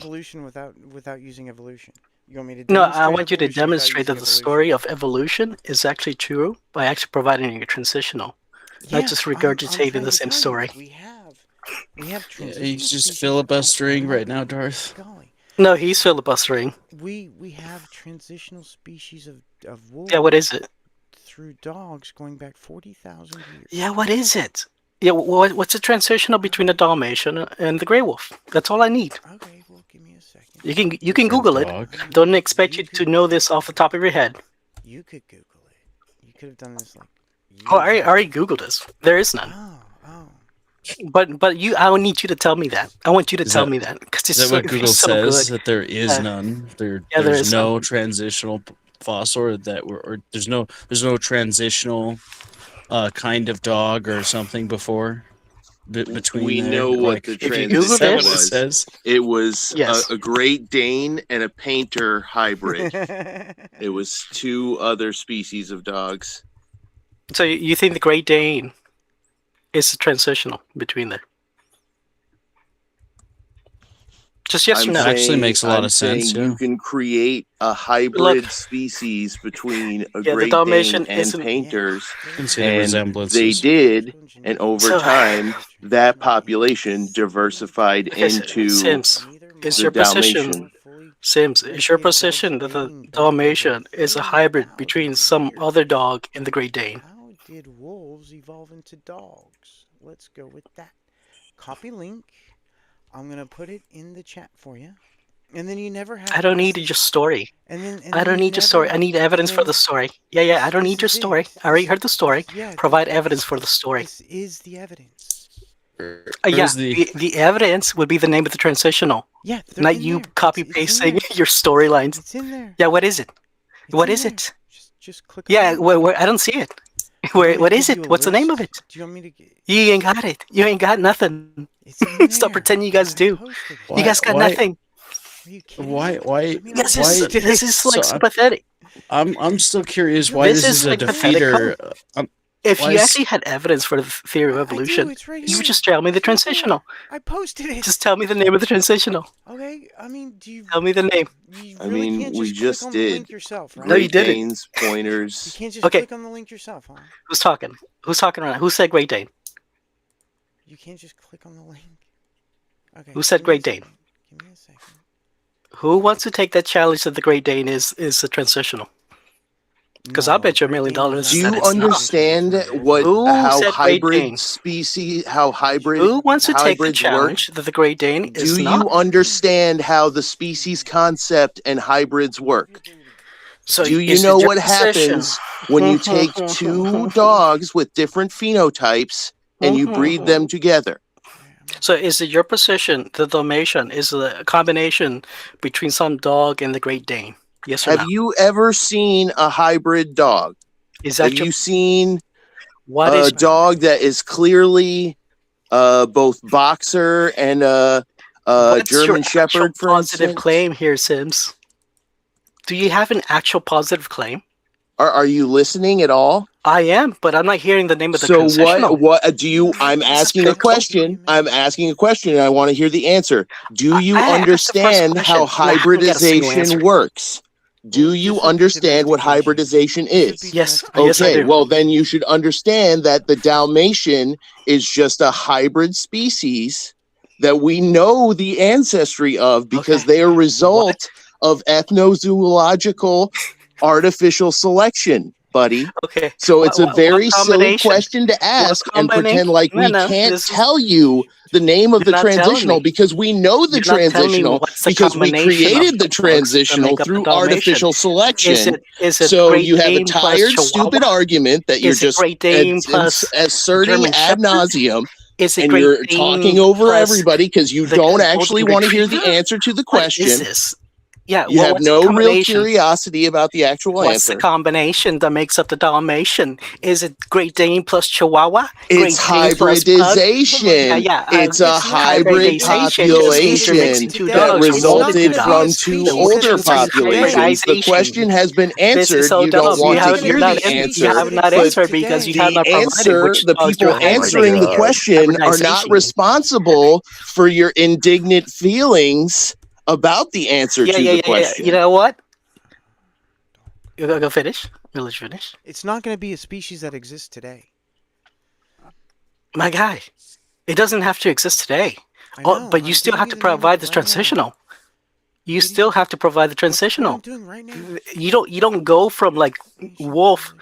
story. evolution without using evolution? You want me to No, I demonstrate want you to evolution without demonstrate using that the evolution? story of evolution is actually true by actually providing a transitional, not Yeah, just I'm regurgitating trying the to same tell you, story. we have Yeah, he's transitional just species. filibustering right now, Holy Darth. golly. No, he's filibustering. We have transitional species of Yeah, what wolves is it? through dogs going back 40,000 years. Yeah, what is it? Yeah, what's the transitional between the Dalmatian and the Grey Wolf? That's all I need. Okay, well, give me a second. You can Google it. Dog. Don't expect you to know this off the top of your head. You could Google it. You could have done this like years Oh, I already ago. Googled this. There is none. Oh. But you, I don't need you to tell me that. I want you to Is tell that- me that because Is that what Google so says? good. That there is Yeah. none. there There's is no none. transitional fossil, or there's no transitional kind of dog or something before between. We there? know what Like, the if you transition Google is that what this- it was. says? It was Yes. a Great Dane and a Painter hybrid. It was two other species of dogs. So you think the Great Dane is transitional between there? Just yes or no? Actually makes a lot of saying sense, yeah. You can create a hybrid species between a the Great Dalmatian Dane and isn't- Painters, You can see the and resemblances. they did, and over So- time, that population diversified Okay, into Sims, is the your position- Dalmatian. Sims, is your position that the Dalmatian is a hybrid between some other dog and the Great Dane? How did wolves evolve into dogs? Let's go with that. Copy link. I'm gonna put it in the chat for you, and then you never have. I don't need your story. And then I don't need your story. I need evidence for the story. Yeah. I don't need your story. I already heard the story. Yeah. Provide evidence for the story. This is the evidence. Yeah, Where's the- the evidence would be the name of the transitional, Yeah. they're not in you there. copy It's in pasting there. your storylines. It's in there. Yeah, what is it? It's What in is there. it? Just click. Yeah, on it. where I don't see it. Do you want me What to is give it? you a What's the name of list? it? Do you want me to? You ain't got it. You ain't got nothing. It's in Stop there. pretending you guys I do. posted it. Why- You guys got why- nothing. Are you kidding Why? me? Why? Let me This look. is this is like So, so pathetic. I'm still curious why This this is is a like pathetic. defeater. If Why you is- actually had evidence for the theory of I do, evolution, it's right you here. would just tell me the It's right there. transitional. I posted it. Just tell me the name of the transitional. Okay. I mean, do you? Tell me the name. You I really mean, can't we just just click on the did. link yourself, right? No, you Great didn't. Danes, You Pointers. can't just Okay. click on the link yourself, huh? Who's talking? Who's talking right now? Who said Great Dane? You can't just click on the link. Okay. Who said give me a Great Dane? second. Give me a second. Who wants to take that challenge that the Great Dane is a transitional? Because I'll bet you $1 million Great Dane is Do not you that it's not. understand what Who how said Great Dane? hybrid species, how hybrid Who wants to take the hybrids work? challenge that the Great Dane is Do not? you understand how the species concept and hybrids work? So Do you is it know your what position? happens when you take two dogs with different phenotypes and you breed them together? So is it your position the Dalmatian is a combination between some dog and the Great Dane? Yes or Have no? you ever seen a hybrid dog? Is Have that your you seen what a is dog that is clearly both boxer and a what's your German actual Shepherd, for positive instance? claim here, Sims? Do you have an actual positive claim? Are you listening at all? I am, but I'm not hearing the name of the So transitional. what do you? I'm This is asking a pretty cool. question. I'm asking a question, and I want to hear the answer. Do you I asked the first understand question, how and I haven't got a single answer. hybridization works? Do you understand what hybridization is? Yes, yes, I Okay, do. well then you should understand that the Dalmatian is just a hybrid species that we know the ancestry of because Okay. they are a result of ethnozoological artificial selection, buddy. Okay. So it's a What very silly combination? question to ask and combination? pretend like we No, can't this is- tell you the name of You're the not telling transitional me. because we know the You're not telling me transitional what's the because we combination of created the dogs that transitional make up the through Dalmatian. artificial selection. Is it So Great you have a Dane plus tired, Chihuahua? stupid argument that you're Is it just Great Dane plus asserting German ad Shepherd? nauseum, Is it and Great you're Dane talking over plus everybody because you the don't Golden actually want to hear the Retriever? answer to the What is question. this? Yeah, You have what's the no real combination? curiosity about the actual What's the answer. combination that makes up the Dalmatian? Is it Great Dane plus Chihuahua? It's Great Dane plus Pug? hybridization. It's a hybrid population two that dogs. resulted It's from not two gonna be a older species. populations. The Hybridization. question has been This is answered. so You dumb. don't want to have hear not the an- answer. You have not But answered because you have the not provided answer, which the dogs people you're answering the hybridating. question are not Hybridization. responsible for your indignant feelings about the answer Yeah, to yeah, the yeah, yeah. question. You know what? You go finish. You let you finish. It's not going to be a species that exists today. My guy, it doesn't have to exist today. I Oh, know. but you I'm still getting have you to the name of provide it the right now. transitional. You Getting- still have to provide the That's what I'm transitional. doing right now. You don't go from like wolf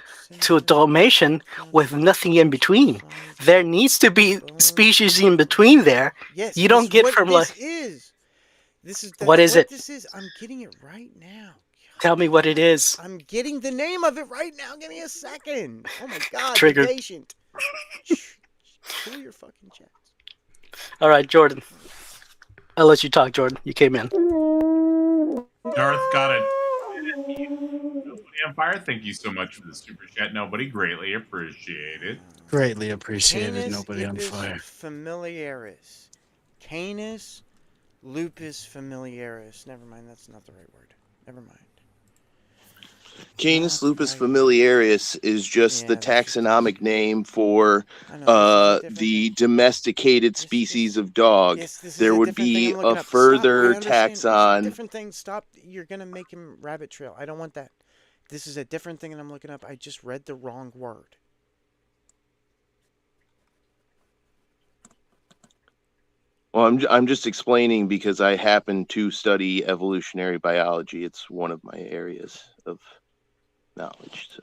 to Dalmatian with nothing in between. There needs to be species in between there. Yes, You this don't is get what from this like is. That's what is it? this is. I'm getting it right now. Tell me what it is. I'm getting the name of it right now. Give me a second. Oh my God, Triggered. be patient. Shh. Cool your fucking chest. All right, Jordan. I'll let you talk, Jordan. You came in. Darth got it. Nobody on fire. Thank you so much for the super chat. Nobody greatly appreciate it. Greatly appreciated. Canis Nobody on ipus fire. familiaris. Canis lupus familiaris. Never mind, that's not the right word. Never mind. Canis Not lupus right. familiaris is just Yeah, the that's- taxonomic name for I know, this is a different the thing. domesticated This- species of dog. Yes, this is There a would different thing be I'm looking a up. further Stop, I understand. This is a taxon. different thing. Stop. You're going to make him rabbit trail. I don't want that. This is a different thing that I'm looking up. I just read the wrong word. Well, I'm just explaining because I happen to study evolutionary biology. It's one of my areas of knowledge. So.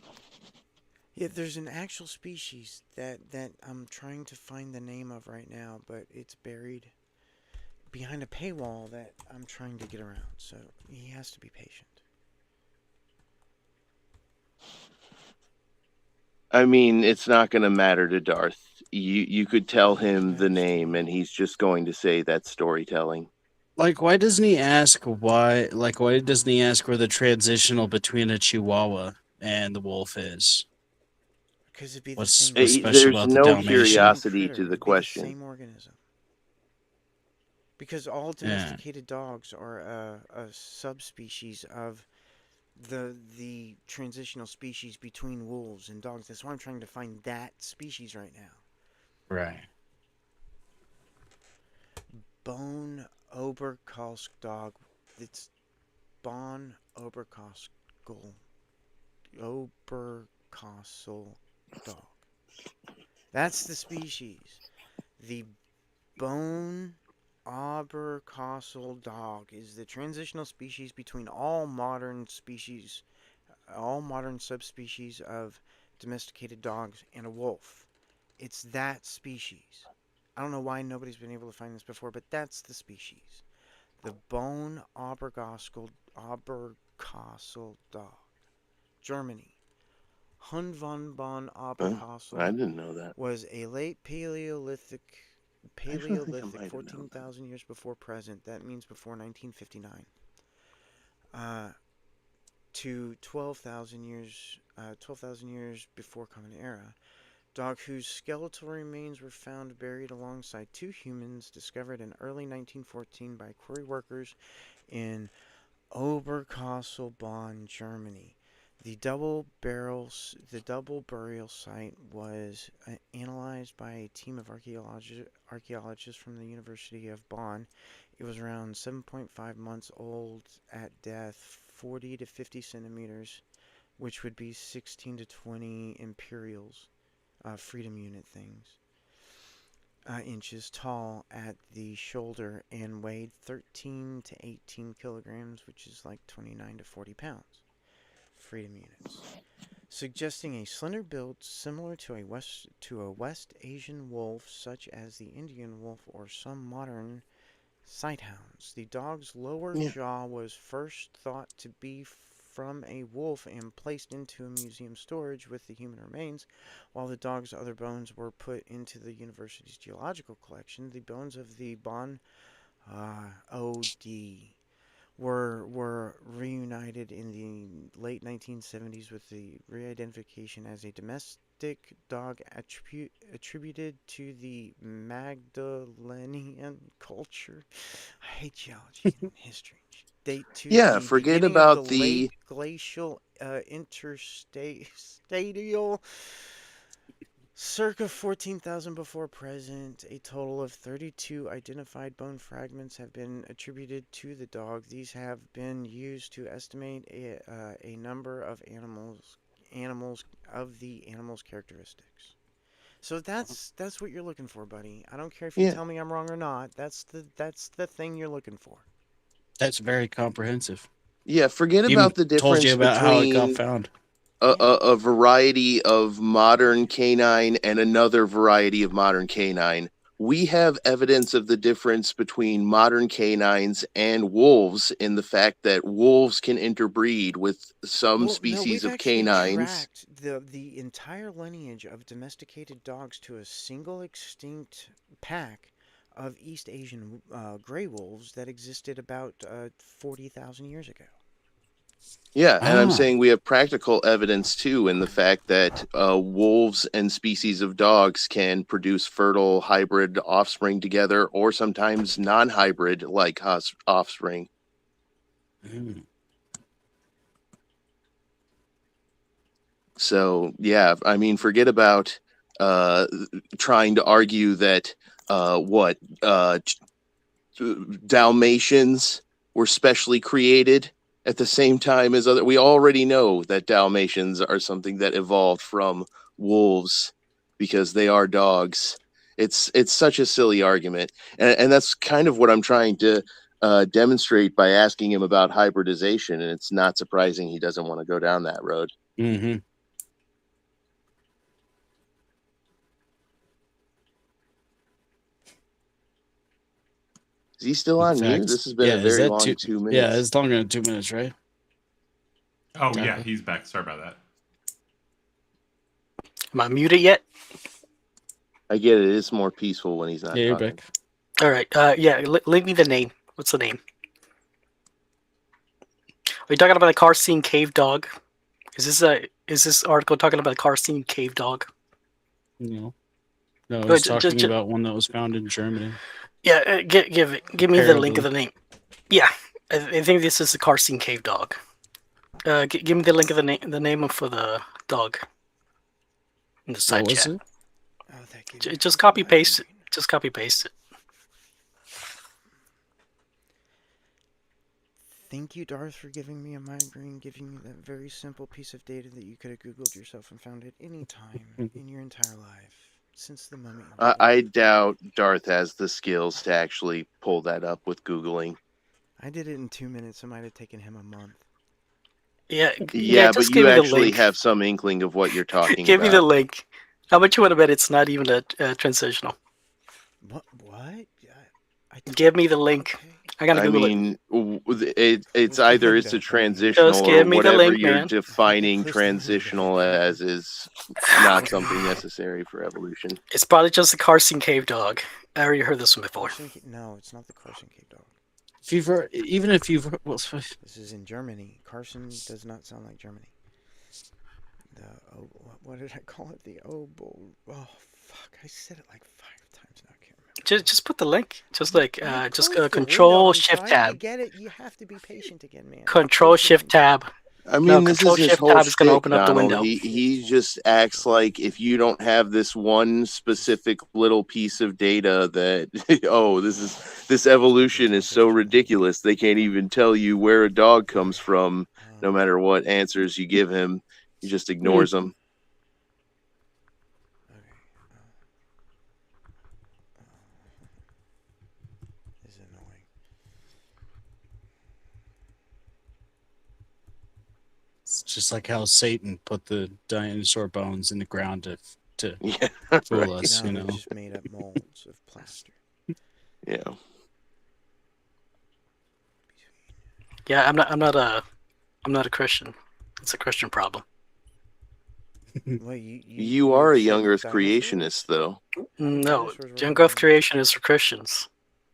Yeah, there's an actual species that I'm trying to find the name of right now, but it's buried behind a paywall that I'm trying to get around. So he has to be patient. I mean, it's not going to matter to Darth. You could tell him the Matters to name, me. and he's just going to say that's storytelling. Like, why doesn't he ask why? Like, why doesn't he ask where the transitional between a Chihuahua and the wolf is? Because it'd be the What's same. what's special There's about the no Dalmatian? curiosity to Critter. the It'd be question. same organism. Because all Yeah. domesticated dogs are a subspecies of the transitional species between wolves and dogs. That's why I'm trying to find that species right now. Right. Bone Oberkosk dog. It's Bon Oberkoskel. Oberkosel dog. That's the species. The Bone Oberkosel dog is the transitional species between all modern species, all modern subspecies of domesticated dogs and a wolf. It's that species. I don't know why nobody's been able to find this before, but that's the species. The Bone Oberkosel dog. Germany. Hund von Bonn I Oberkosel didn't know that. was a late Paleolithic I might have known that. 14,000 years before present. That means before 1959. To 12,000 years before Common Era. Dog whose skeletal remains were found buried alongside two humans discovered in early 1914 by quarry workers in Oberkassel, Bonn, Germany. The double burial site was analyzed by a team of archaeologists from the University of Bonn. It was around 7.5 months old at death, 40 to 50 centimeters, which would be 16 to 20 imperials, freedom unit things, inches tall at the shoulder, and weighed 13 to 18 kilograms, which is like 29 to 40 pounds. Freedom units, suggesting a slender build similar to a West Asian wolf, such as the Indian wolf or some modern sighthounds. The dog's lower jaw was first thought to be from a wolf and placed into a museum storage with the human remains, while the dog's other bones were put into the university's geological collection. The bones of the Bonn OD were reunited in the late 1970s with the re-identification as a domestic dog attributed to the Magdalenian culture. I hate geology and history. Date to the forget beginning about of the late glacial interstitial Circa 14,000 before present, a total of 32 identified bone fragments have been attributed to the dog. These have been used to estimate a number of animals of the animal's characteristics. So that's what you're looking for, buddy. I don't care if you Yeah. tell me I'm wrong or not. That's the thing you're looking for. That's very comprehensive. Yeah, forget Even about the told difference you about how it got between found. a variety of modern canine and another variety of modern canine. We have evidence of the difference between modern canines and wolves in the fact that wolves can interbreed with some species we've of actually canines. tracked the entire lineage of domesticated dogs to a single extinct pack of East Asian gray wolves that existed about 40,000 years ago. Yeah, and I'm Ah. saying we have practical evidence too in the fact that wolves and species of dogs can produce fertile hybrid offspring together, or sometimes non-hybrid like offspring. Mm. So yeah, I mean, forget about trying to argue that Dalmatians were specially created at the same time as other. We already know that Dalmatians are something that evolved from wolves because they are dogs. It's such a silly argument, and that's kind of what I'm trying to demonstrate by asking him about hybridization. And it's not surprising he doesn't want to go down that road. Mm-hmm. Is he still on mute? This has been a is very that long 2 minutes. Yeah, it's longer than 2 minutes, right? Oh Okay. yeah, he's back. Sorry about that. Am I muted yet? I get it. It's more peaceful when he's not Yeah, you're talking. back. All right. Yeah. Leave me the name. What's the name? Are you talking about the Carcine cave dog? Is this article talking about the Carcine cave dog? No, I But was ju- talking ju- about one that was found in Germany. Yeah. Give me the link of Apparently. the name. Yeah. I think this is the Carcine cave dog. Give me the link of the name for the dog. In the What side was chat. it? Oh, that gave me Just fucking copy paste it. migraine. Just copy paste it. Thank you, Darth, for giving me a migraine, giving me that very simple piece of data that you could have Googled yourself and found at any time in your entire life since the mummy. I doubt Darth has the skills to actually pull that up with Googling. I did it in 2 minutes. It might have taken him a month. Yeah. Yeah, but Just you give me the actually link. have some inkling of what you're talking Give me the about. link. How much you want to bet it's not even a transitional? What? Give me the link. Okay. I gotta I Google it. mean, it's What's the either link it's a that, buddy? transitional Just or give me the whatever link, you're man. defining What's the link? transitional as is not something necessary for evolution. It's probably just the Carson cave dog. I already heard this one before. No, it's not the Carson cave dog. If you've heard, even if you've heard, well, This is in Germany. Carson does not sound like Germany. What did I call it? The oboe. Oh fuck! I said it like 5 times now. I can't remember. Just put the link. Just like I just closed the Control window. I'm Shift trying to Tab. get it. You have to be patient again, man. Control Shift Tab. I mean, No, this Control is his Shift whole Tab is gonna shtick, open up the Donald. window. He just acts like if you don't have this one specific little piece of data that oh, this evolution is so ridiculous they can't even tell you where a dog comes from. No matter what answers you give him, he just ignores them. This is annoying. it's just like how Satan put the dinosaur bones in the ground to Yeah, fool right. us, No, you they're know. just made up molds of plaster. Yeah. Yeah, I'm not a Christian. It's a Christian problem. Well, You are a accept young Earth dinosaurs? creationist, though. No, Dinosaurs were young born. Earth creation is for Christians.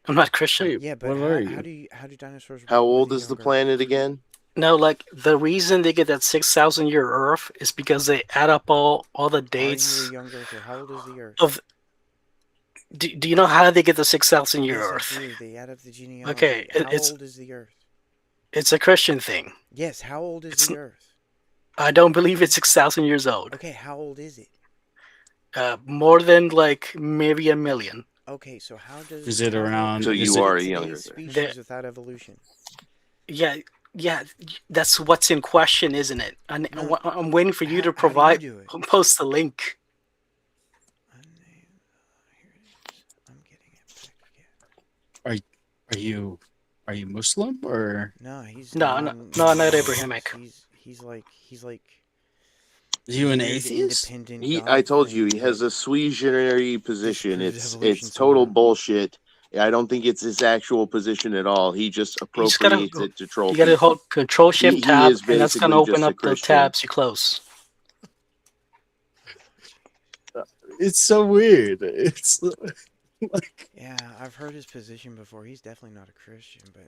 I'm not Christian. Wait, Yeah, but what how, are how you? do dinosaurs? How work with old a is the young Earth? planet again? No, like the reason they get that 6,000 year Earth is because they add up all the Are dates you a young Earther? How old is the Earth? of. Do you know how they get the 6,000 year Yes, Earth? I do. They add up the genealogy. Okay, How it's- old is the Earth? It's a Christian thing. Yes, how old is It's the Earth? I don't believe it's 6,000 years old. Okay, how old is it? More than like maybe 1 million. Okay, so how does Is it how around- So is you it- are a today's younger. species The- without evolution? Yeah, yeah, that's what's in question, isn't it? And No. I'm waiting for you to How do you provide, do it? post the link. Here it is. I'm getting it back again. Are you Muslim or No, he's No, not Abrahamic. He's like are you an weird, atheist? independent I God told you he thing has that a sui position. disproves It's evolution total somehow. bullshit. I don't think it's his actual position at all. He just You just gotta appropriates it to troll You gotta people. hold Control Shift he Tab, is and that's gonna basically open just a up the Christian. tabs you close. It's so weird. It's like Yeah, I've heard his position before. He's definitely not a Christian, but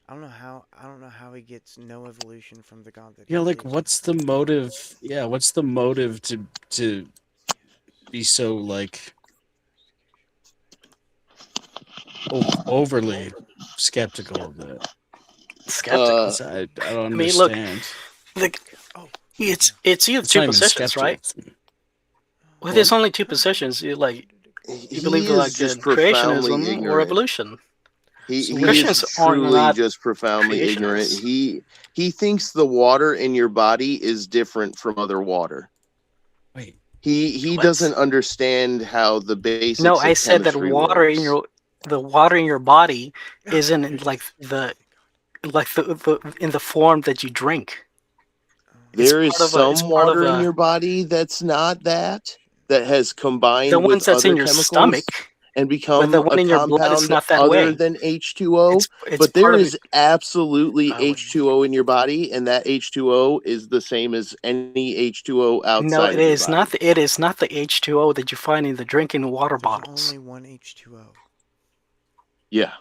I don't know how he gets no evolution from the God that he yeah, like believes in. what's the motive? Yeah, what's the motive to be so like overly skeptical of that? Skeptical. 'Cause I don't mean, look, understand. Like, Oh, it's two It's not even positions, right? skeptical. Well, there's only two positions. You He believe is like just in profoundly creationism or ignorant. evolution. He So is Christians are truly not just profoundly ignorant. creationists. He thinks the water in your body is different from other water. Wait, He What? doesn't understand how the basics No, of I said that chemistry water works. in the water in your body isn't in, like the in the form that you drink. It's There is part of a- it's some part of water in a- your body that's not that has combined The with ones that's other in your chemicals stomach, and but become the one a in your blood is compound not that other way. than H2O. It's But there part of is absolutely I wouldn't- H2O in your body, and that H2O is the same as any H2O outside No, of it your is body. not. It is not the H2O that you find in the drinking water there's bottles. only one H2O. Yeah.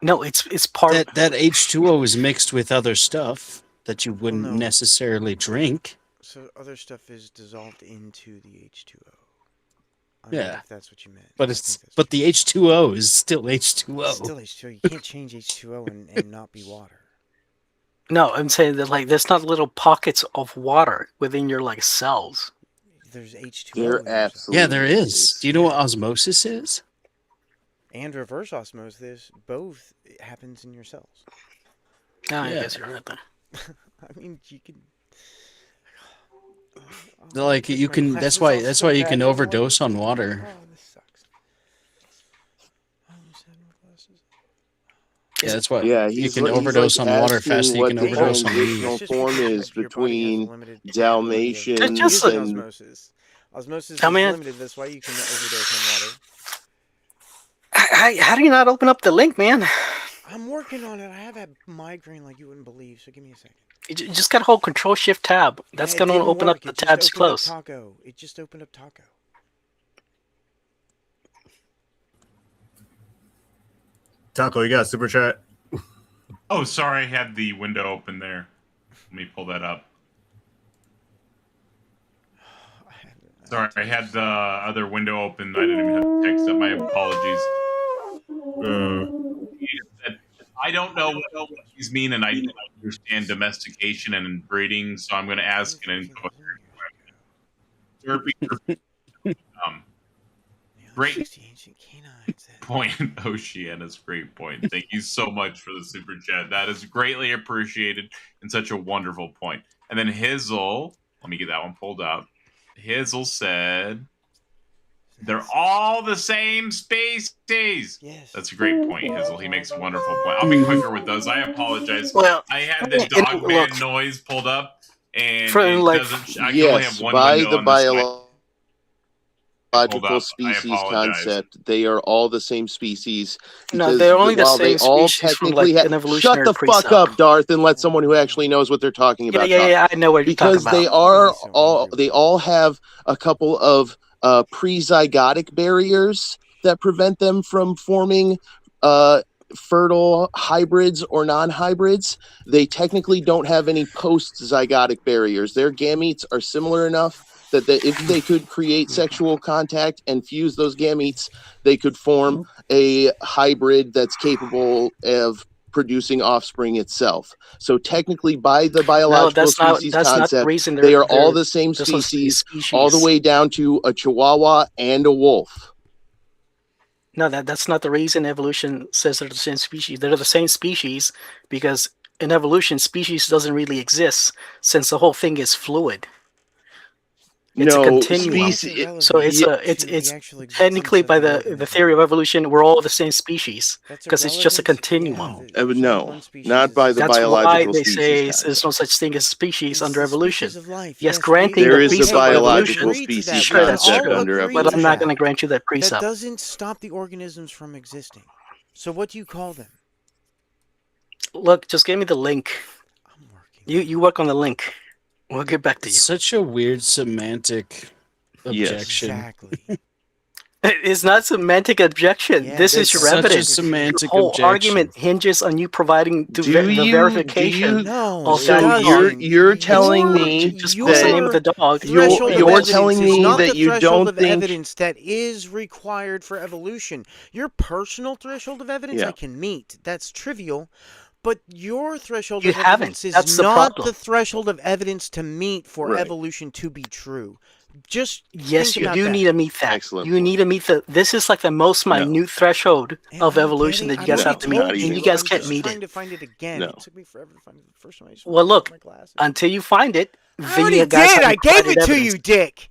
No, it's part of. that H2O is mixed with other stuff that you wouldn't no. necessarily drink. So other stuff is dissolved into the H2O. I Yeah. mean, if that's what you meant. But I it's think that's but what the you meant. H2O is still H2O. It's still H2O. You can't change H2O and not be water. No, I'm saying that like there's not little pockets of water within your like cells. There's H2O. There in your cells. absolutely Yeah, there is. Do you know what osmosis is? And reverse osmosis, both happens in your cells. Oh, I Yeah. guess you're right there. I mean, you can. Like you can. That's why you can overdose on water. Oh, this sucks. I almost had more glasses. Yeah, that's why Yeah, you he's can like- he's overdose like on water asking faster than you what can the overdose on transitional weed. It's just form because is your body has a between limited Dalmatian ability of- Just Use a- osmosis. Osmosis I is mean- limited. That's why you can overdose on water. How do you not open up the link, man? I'm working on it. I have a migraine like you wouldn't believe. So give me a second. You just gotta hold Control Shift Tab. That's Yeah, it gonna didn't open up work. the It just tabs opened up close. Taco. It just opened up Taco. Taco, you got a super chat? Oh, sorry, I had the window open there. Let me pull that up. Sorry, I had the other window open. I didn't even have the text up. My apologies. I don't know what these mean, and I don't understand domestication and breeding, so I'm going to ask an Great. Ancient canines. point, Oceana's great point. Thank you so much for the super chat. That is greatly appreciated and such a wonderful point. And then Hizzle, let me get that one pulled up. Hizzle said, they're all the same species. Yes. That's a great point, Hizzle. He makes a wonderful point. I'll be quicker with those. I apologize. Well, I had the and dog man look, noise pulled up, and For, it like- doesn't. I can only Yes, have one by window the on this side. biological Hold up. I species apologize. concept, they are all the same species. No, because they're only the while they same all species from, technically like, an shut evolutionary the fuck precept. up, Darth, and let someone who actually knows what they're talking Yeah, about yeah, talk. yeah. I know what you're talking Because they about. are So all angry they with all have a couple of pre-zygotic barriers that prevent them from forming fertile hybrids or non-hybrids. They technically don't have any post-zygotic barriers. Their gametes are similar enough that if they could create sexual contact and fuse those gametes, they could form a hybrid that's capable of producing offspring itself. So technically, by the No, biological that's not species that's not the concept, reason they are all they're the same they're supposed to be species, all the species. way down to a Chihuahua and a wolf. No, that's not the reason evolution says they're the same species. They're the same species because in evolution, species doesn't really exist since the whole thing is fluid. It's a No, continuum. species. So it's Yeah, it's technically by the theory of evolution, we're all the same species because it's just a continuum. No, not by the That's why biological they species say concept. there's no such thing as species under evolution. Yes, Yes, granting There the is a precept of biological evolution, species sure, that's concept true, under but I'm not going to evolution. grant you that That precept. doesn't stop the organisms from existing. So what do you call them? Look, just give me the link. I'm working. You work on the link. We'll get back to you. Such a weird semantic Yes. objection. Exactly. It's not semantic objection. Yeah, this is that's your Such a evidence. semantic Your whole objection. argument hinges on you providing the Do verification. you? No, Also, it So doesn't. you're telling Your- me Just your what's the name of the dog? threshold of you're evidence telling is me not that the you threshold don't of think evidence that is required for evolution. Your personal threshold of evidence Yeah. I can meet. That's trivial. But your threshold You of haven't. evidence is That's the not problem. the threshold of evidence to meet for Right. evolution to be true. Just Yes, think you about do that. need to meet that. Excellent You point. need to meet the. This is like the most No. minute threshold And of I'm evolution getting- that you guys I have to meet, already Not told and even you guys I'm can't just meet trying it. to find it again. No. It took me forever to find it the first time. I just Well, wanted to look, put my glasses. Until you find it, I already the guys did. I haven't gave provided it to evidence. you, Dick.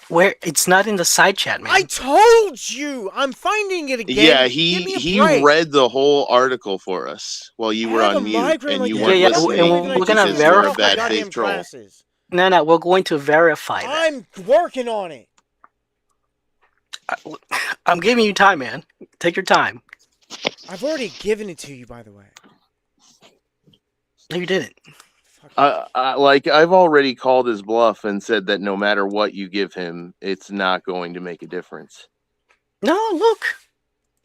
Where it's not in the side chat, man. I told you. I'm finding it again. Yeah, Give me a he break. read the whole article for us while you were I had a on mute, migraine and like you the weren't Yeah, devil, and listening we're gonna because you're a verify bad goddamn faith troll. glasses. No, we're going to verify that. I'm working on it. I'm giving you time, man. Take your time. I've already given it to you, by the way. No, you didn't. Fuck. Like I've already called his bluff and said that no matter what you give him, it's not going to make a difference. No, look.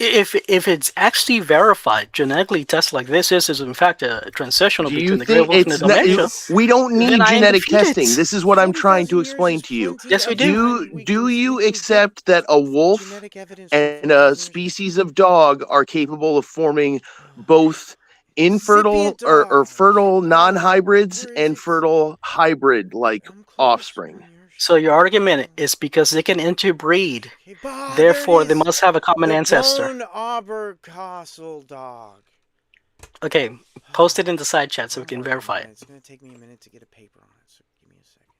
If it's actually verified, genetically tested like this is in fact a transitional Do you between the great think wolf and the it's not? Dalmatian, We don't need then I am genetic defeated. testing. This is what I'm trying to 40,000 years explain is to you. plenty Yes, we of do. time. Do you can accept that a wolf genetic evidence for and 40,000 a years. species of dog are capable of forming both infertile Incipient or dog. fertile Oh, non-hybrids where is and it? fertile hybrid like Come close, offspring? bring your So your shit argument down. is because they can interbreed, Okay, bah, therefore there they it is. must have a common the ancestor. Bone Abercastle dog. Okay, post it in the side chat so we I'm can working verify on it. It's gonna take me a minute to get a paper on it, so give me a second.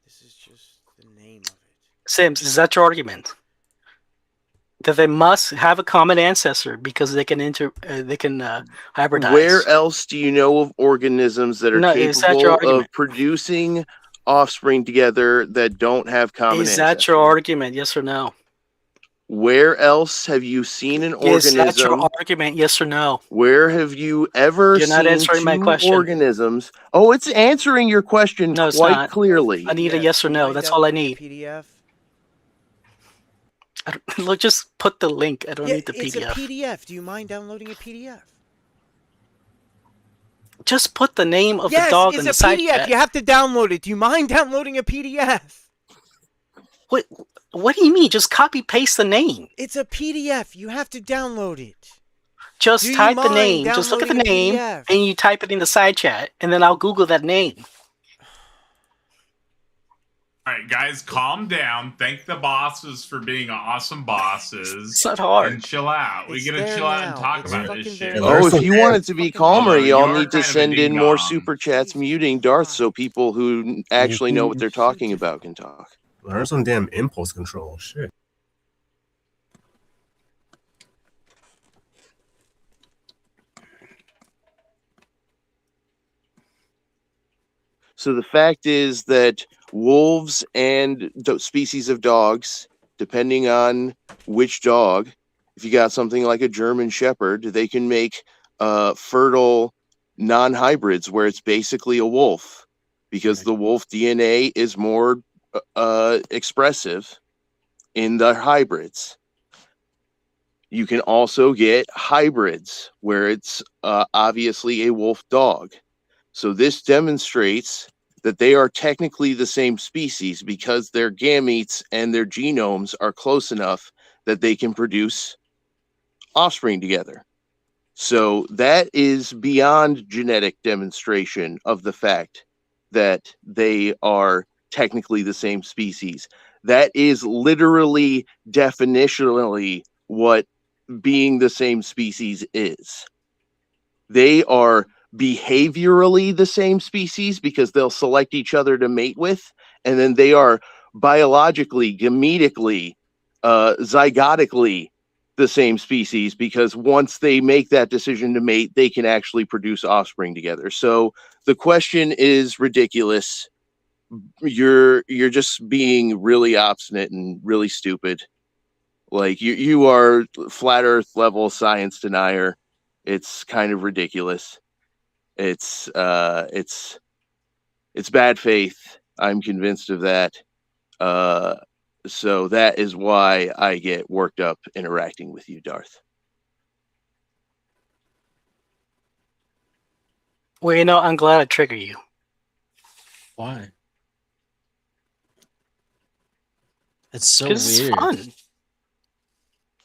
This is just the name of it. Sims, is that your argument? That they must have a common ancestor because they can hybridize. Where else do you know of organisms that are No, is that your capable argument? of producing offspring together that don't have common Is that ancestors? your argument? Yes or no? Where else have you seen an Is that your organism? argument? Yes or no? Where have you ever You're not seen answering my two question. organisms? Oh, it's answering your question No, it's quite not. clearly. I need a PDF. yes or Do you no. mind That's all I downloading need. the PDF. Look, just put the link. I don't Yeah, need the it's a PDF. PDF. Do you mind downloading a PDF? Just put the name of Yes, the dog it's in a the side PDF. chat. You have to download it. Do you mind downloading a PDF? What do you mean? Just copy paste the name. It's a PDF. You have to download it. Just Do you type the mind name. Just look at the downloading a name PDF? and you type it in the side chat, and then I'll Google that name. All right, guys, calm down. Thank the bosses for being awesome bosses. It's not hard. And chill out. We're It's gonna there chill out and now. talk It's about fucking this there shit. now. There's Oh, if some- you want it to be Fucking calmer, Although y'all you're need to kind of a send in ding more dong. super chats Jesus muting Darth Christ. so people who actually know what they're talking about can talk. Learn some damn impulse control. Shit. So the fact is that wolves and species of dogs, depending on which dog, if you got something like a German Shepherd, they can make fertile non-hybrids where it's basically a wolf because the wolf DNA is more expressive in the hybrids. You can also get hybrids where it's obviously a wolf dog. So this demonstrates that they are technically the same species because their gametes and their genomes are close enough that they can produce offspring together. So that is beyond genetic demonstration of the fact that they are technically the same species. That is literally definitionally what being the same species is. They are behaviorally the same species because they'll select each other to mate with, and then they are biologically, gametically, zygotically the same species because once they make that decision to mate, they can actually produce offspring together. So the question is ridiculous. You're just being really obstinate and really stupid. Like you are flat earth level science denier. It's kind of ridiculous. It's bad faith. I'm convinced of that. So that is why I get worked up interacting with you, Darth. Well, you know, I'm glad I triggered you. Why? It's so Because it's weird. fun.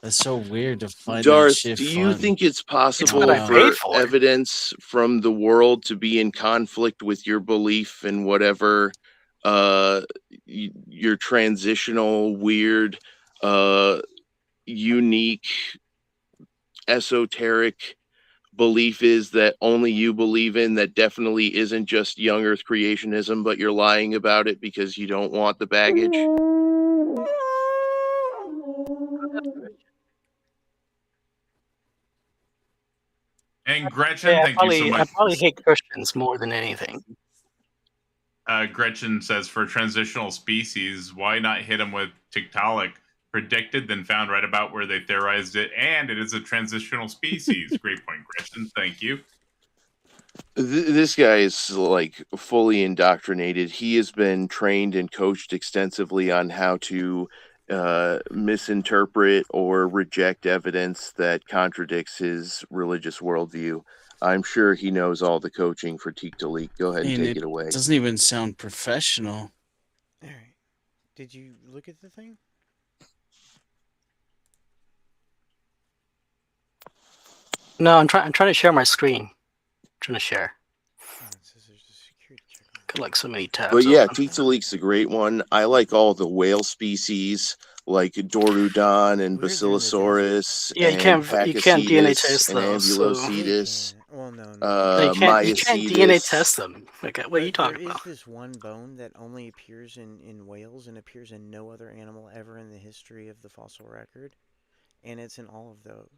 That's so weird to find that Darth, shit do you fun. think it's possible what I for paid for. evidence from the world to be in conflict with your belief in whatever your transitional, weird, unique, esoteric belief is that only you believe in, that definitely isn't just young earth creationism, but you're lying about it because you don't want the baggage? And Gretchen, Yeah, thank you so I much. probably hate Christians more than anything. Gretchen says, for transitional species, why not hit them with Tiktaalik? Predicted, then found right about where they theorized it, and it is a transitional species. Great point, Gretchen. Thank you. This guy is like fully indoctrinated. He has been trained and coached extensively on how to misinterpret or reject evidence that contradicts his religious worldview. I'm sure he knows all the coaching for Tiktaalik. Go ahead and And take it away. doesn't even sound professional. All right. Did you look at the thing? No, I'm trying to share my screen. I'm trying to share. Oh, it says there's a security check on it. Got like so many tabs. But yeah, open. Tiktalik's a great one. I like all the whale species like Dorudon and We're doing the Basilosaurus Yeah, you and can't DNA Pakicetus test and those, so- Ambulocetus. Well, no. No, you can't DNA Myocetus. test them. Like, what are you talking about? There is this one bone that only appears in whales and appears in no other animal ever in the history of the fossil record, and it's in all of those.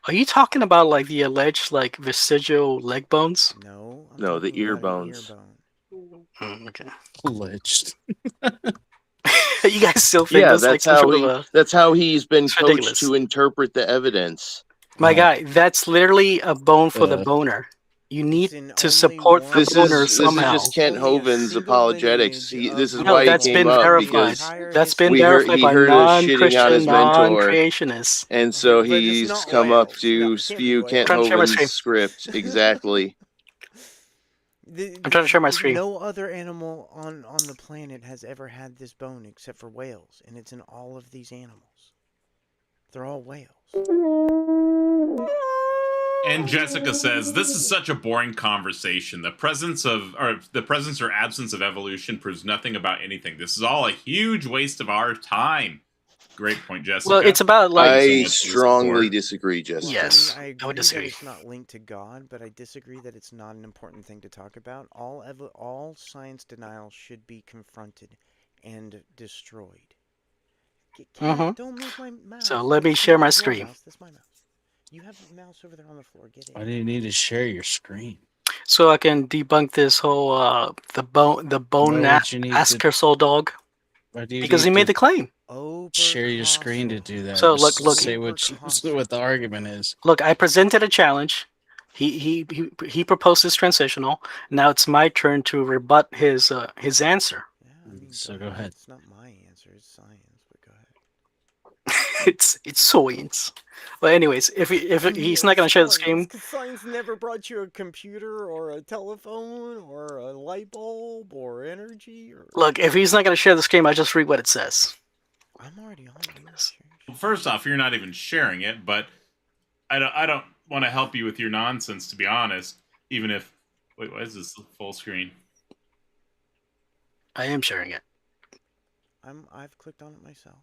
Are you talking about like the alleged like vestigial leg bones? No. I'm No, the talking ear about an bones. ear bone. Okay. Alleged. You guys still think Yeah, that's like that's some how sort of he. a... That's how he's been It's coached ridiculous. to interpret the evidence. My guy, that's literally a bone for the Uh, boner. You need in to only support one- the This boner is somehow. just Kent Only a Hovind's single apologetics. lineage This is of No, why he that's came been up verified. because That's been we heard- verified he by heard us shitting on non-Christian, his mentor. non-creationists. and so But it's he's not come up whales. to No, it can't be spew whales. Kent Trying to share my screen. Hovind's script exactly. I'm trying to share my screen. No other animal on the planet has ever had this bone except for whales, and it's in all of these animals. They're all whales. And Jessica says, this is such a boring conversation. The presence or absence of evolution proves nothing about anything. This is all a huge waste of our time. Great point, Jessica. Well, it's about like... so I much for the strongly support. disagree, Jessica. Yes, I I agree would disagree. that it's not linked to God, but I disagree that it's not an important thing to talk about. All science denial should be confronted and destroyed. Don't move my mouse. So let me That's share not my your screen. mouse, that's my mouse. You have the mouse over there on the floor. Get it. Why do you need to share your screen? So I can debunk this whole the bone Why would you need to- Asker Soul Dog Why do you because he need made to the claim. share your screen to do that? So, Just look- say what the argument is. Look, I presented a challenge. He proposed this transitional. Now it's my turn to rebut his answer. Yeah, I mean, So go ahead. It's not my answer. It's science, but go ahead. It's science. But anyways, if he's not gonna share the screen, Science never brought you a computer or a telephone or a light bulb or energy or. look, if he's not gonna share the screen, I just read what it says. I'm already on it. First off, you're not even sharing it, but I don't want to help you with your nonsense, to be honest. Even if, wait, why is this full screen? I am sharing it. I've clicked on it myself.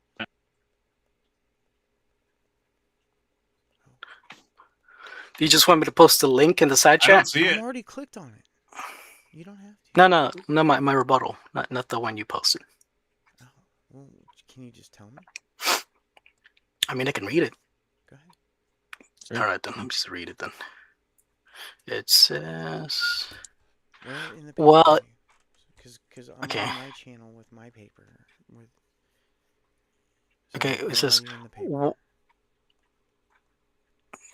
Do you just want me to post the link in the side I don't chat? see I'm it. already clicked on it. You don't have to. No, my rebuttal, not the one you posted. Oh, well, can you just tell me? I mean, I can read it. Go ahead. Sure. All right, then let me just read it then. It says, Where in the paper? well, Because I'm okay. on my channel with my paper. With. So Okay, where it says, are you in the paper?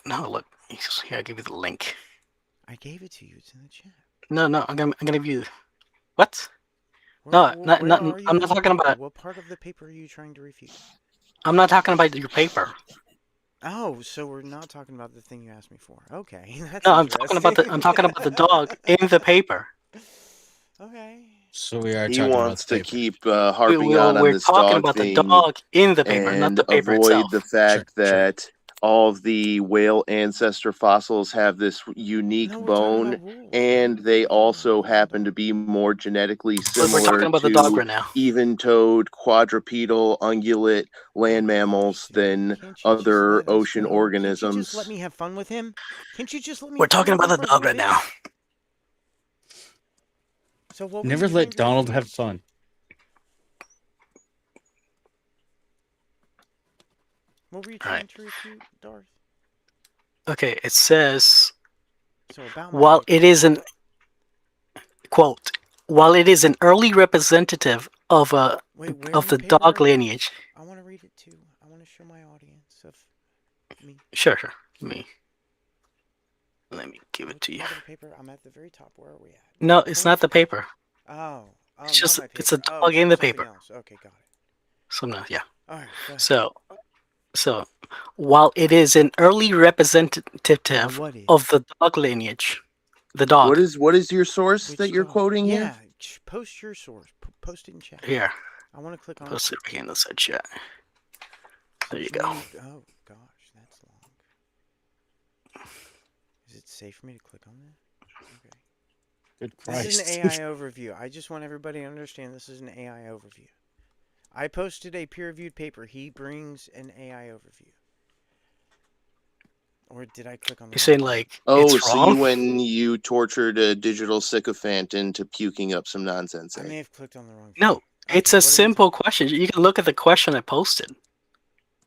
no, look, here, I'll give you the link. I gave it to you. It's in the chat. No, I'm gonna give you, what? Where, No, wh- not, where not, are you I'm in not the talking paper? about, What part of the paper are you trying to refute? I'm not talking about your paper. Oh, so we're not talking about the thing you asked me for. Okay, that's No, I'm talking about the dog in the paper. Okay. So we are He talking about wants the to paper. keep harping on We're this talking dog about the thing dog in the paper, not and the paper avoid itself. the fact Sure, sure. that all of the whale ancestor fossils have this unique No, we're talking bone, about wolves. and We're they not talking also about wolves at happen all. to be more genetically But we're talking similar about the dog to right now. even-toed, quadrupedal, ungulate land mammals Dude, than can't you just other let us ocean go? Can't you just let organisms. me have fun with him? Can't you just let me We're have fun talking with about him the for a dog little right bit? now. So what were Never you let trying to Donald have refute? fun. What were you All right. trying to refute, Darth? Okay, it says, So about my while paper. it is an quote, while it is an early representative of Wait, where of in the the paper dog are you? lineage. I want to read it too. I want to show my audience of me. Sure. Let me give it What to you. part of the paper? I'm at the very top. Where are we at? No, it's not the paper. Oh, It's not just my paper. it's a Oh, dog in the something paper. else. Okay, got it. So no, yeah. All right, go ahead. So while it is an early representative What is? of the dog lineage, the dog What is your source Which that you're dog? quoting here? Yeah, post your source. Post it in chat. here, I want to click on post it right here in the side chat. There you Which go. menu- Oh gosh, that's long. Is it safe for me to click on that? Okay. Good This is Christ. an AI overview. I just want everybody to understand this is an AI overview. I posted a peer-reviewed paper. He brings an AI overview. Or did I click on the You're wrong saying thing? like Oh, it's so wrong? when you tortured a digital sycophant into puking up some nonsense, I eh? may have clicked on the wrong thing. No, it's Okay, a what are we simple talking- question. You can look at the question I posted.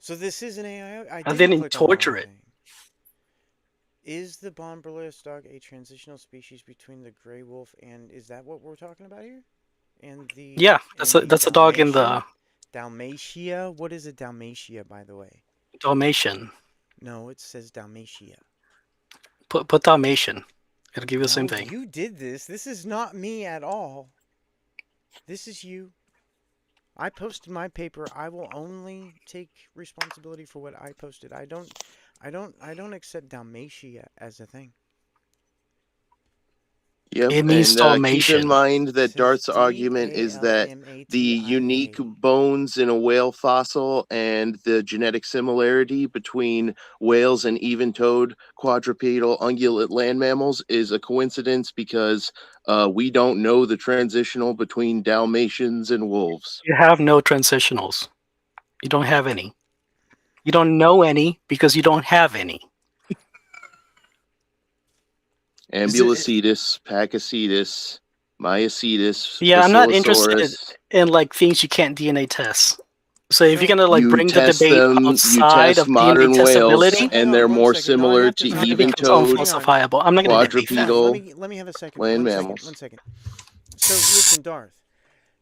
So this is an AI. I I didn't click on the torture wrong it. thing. Is the Bomburlus dog a transitional species between the gray wolf and is that what we're talking about here? And the Yeah, that's and a dog in the Dalmatia. What is a Dalmatia, by the way? Dalmatian. No, it says Dalmatia. Put Dalmatian. It'll give you the same No, thing. you did this. This is not me at all. This is you. I posted my paper. I will only take responsibility for what I posted. I don't accept Dalmatia as a thing. Yep, It means and keep Dalmatian. in mind that Says Darth's argument is that the unique DALMATIA. bones in a whale fossil and the genetic similarity between whales and even-toed quadrupedal ungulate land mammals is a coincidence because we don't know the transitional between Dalmatians and wolves. You have no transitionals. You don't have any. You don't know any because you don't have any. Ambulocetus, Pakicetus, Myocetus, Yeah, I'm not interested Basilosaurus. in like things you can't DNA test. So if So- you're gonna like You bring the test debate them, you outside test of DNA modern whales, testability, Hang and on they're one more second. No, I similar have to to stop then it you. becomes even-toed Hang on. unfalsifiable. I'm not gonna debate that. quadrupedal Let me have a second. land One second. mammals. One second. So listen, Darth.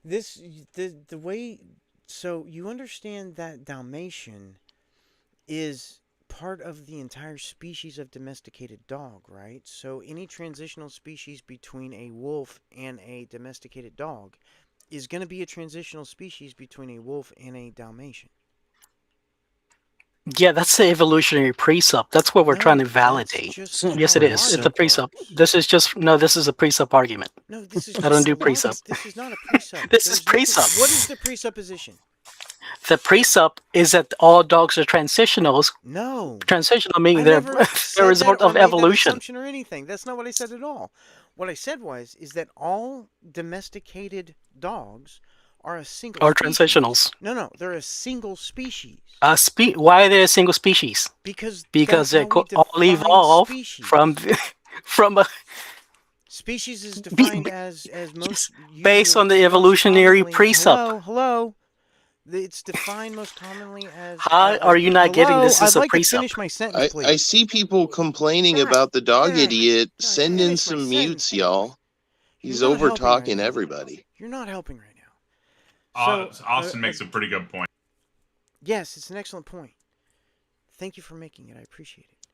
The way. So you understand that Dalmatian is part of the entire species of domesticated dog, right? So any transitional species between a wolf and a domesticated dog is going to be a transitional species between a wolf and a Dalmatian. Yeah, that's the evolutionary precept. That's what we're trying to validate. Yes, it is. It's a precept. This is just this is a precept argument. No, this is I don't do logic. precept. This is not a precept. This is precept. What is the presupposition? The precept is that all dogs are transitionals. No. Transitional meaning I they're never the said result that or of made that evolution. assumption or anything. That's not what I said at all. What I said is that all domesticated dogs are a single Or species. transitionals. No, they're a single species. Why are they a single species? Because Because that's they how we all define evolved species. from from a, Species is defined as most based on the most evolutionary commonly- precept. Hello. It's defined most commonly as. How are you not getting hello? this is I'd a like to precept? finish my sentence, please. I see people complaining God about the dog damn it. idiot. God, Send in finish my some sentence, mutes, anyway. y'all. You're He's not over helping right talking now. everybody. You're not helping right now. Austin makes a pretty good point. Yes, it's an excellent point. Thank you for making it. I appreciate it.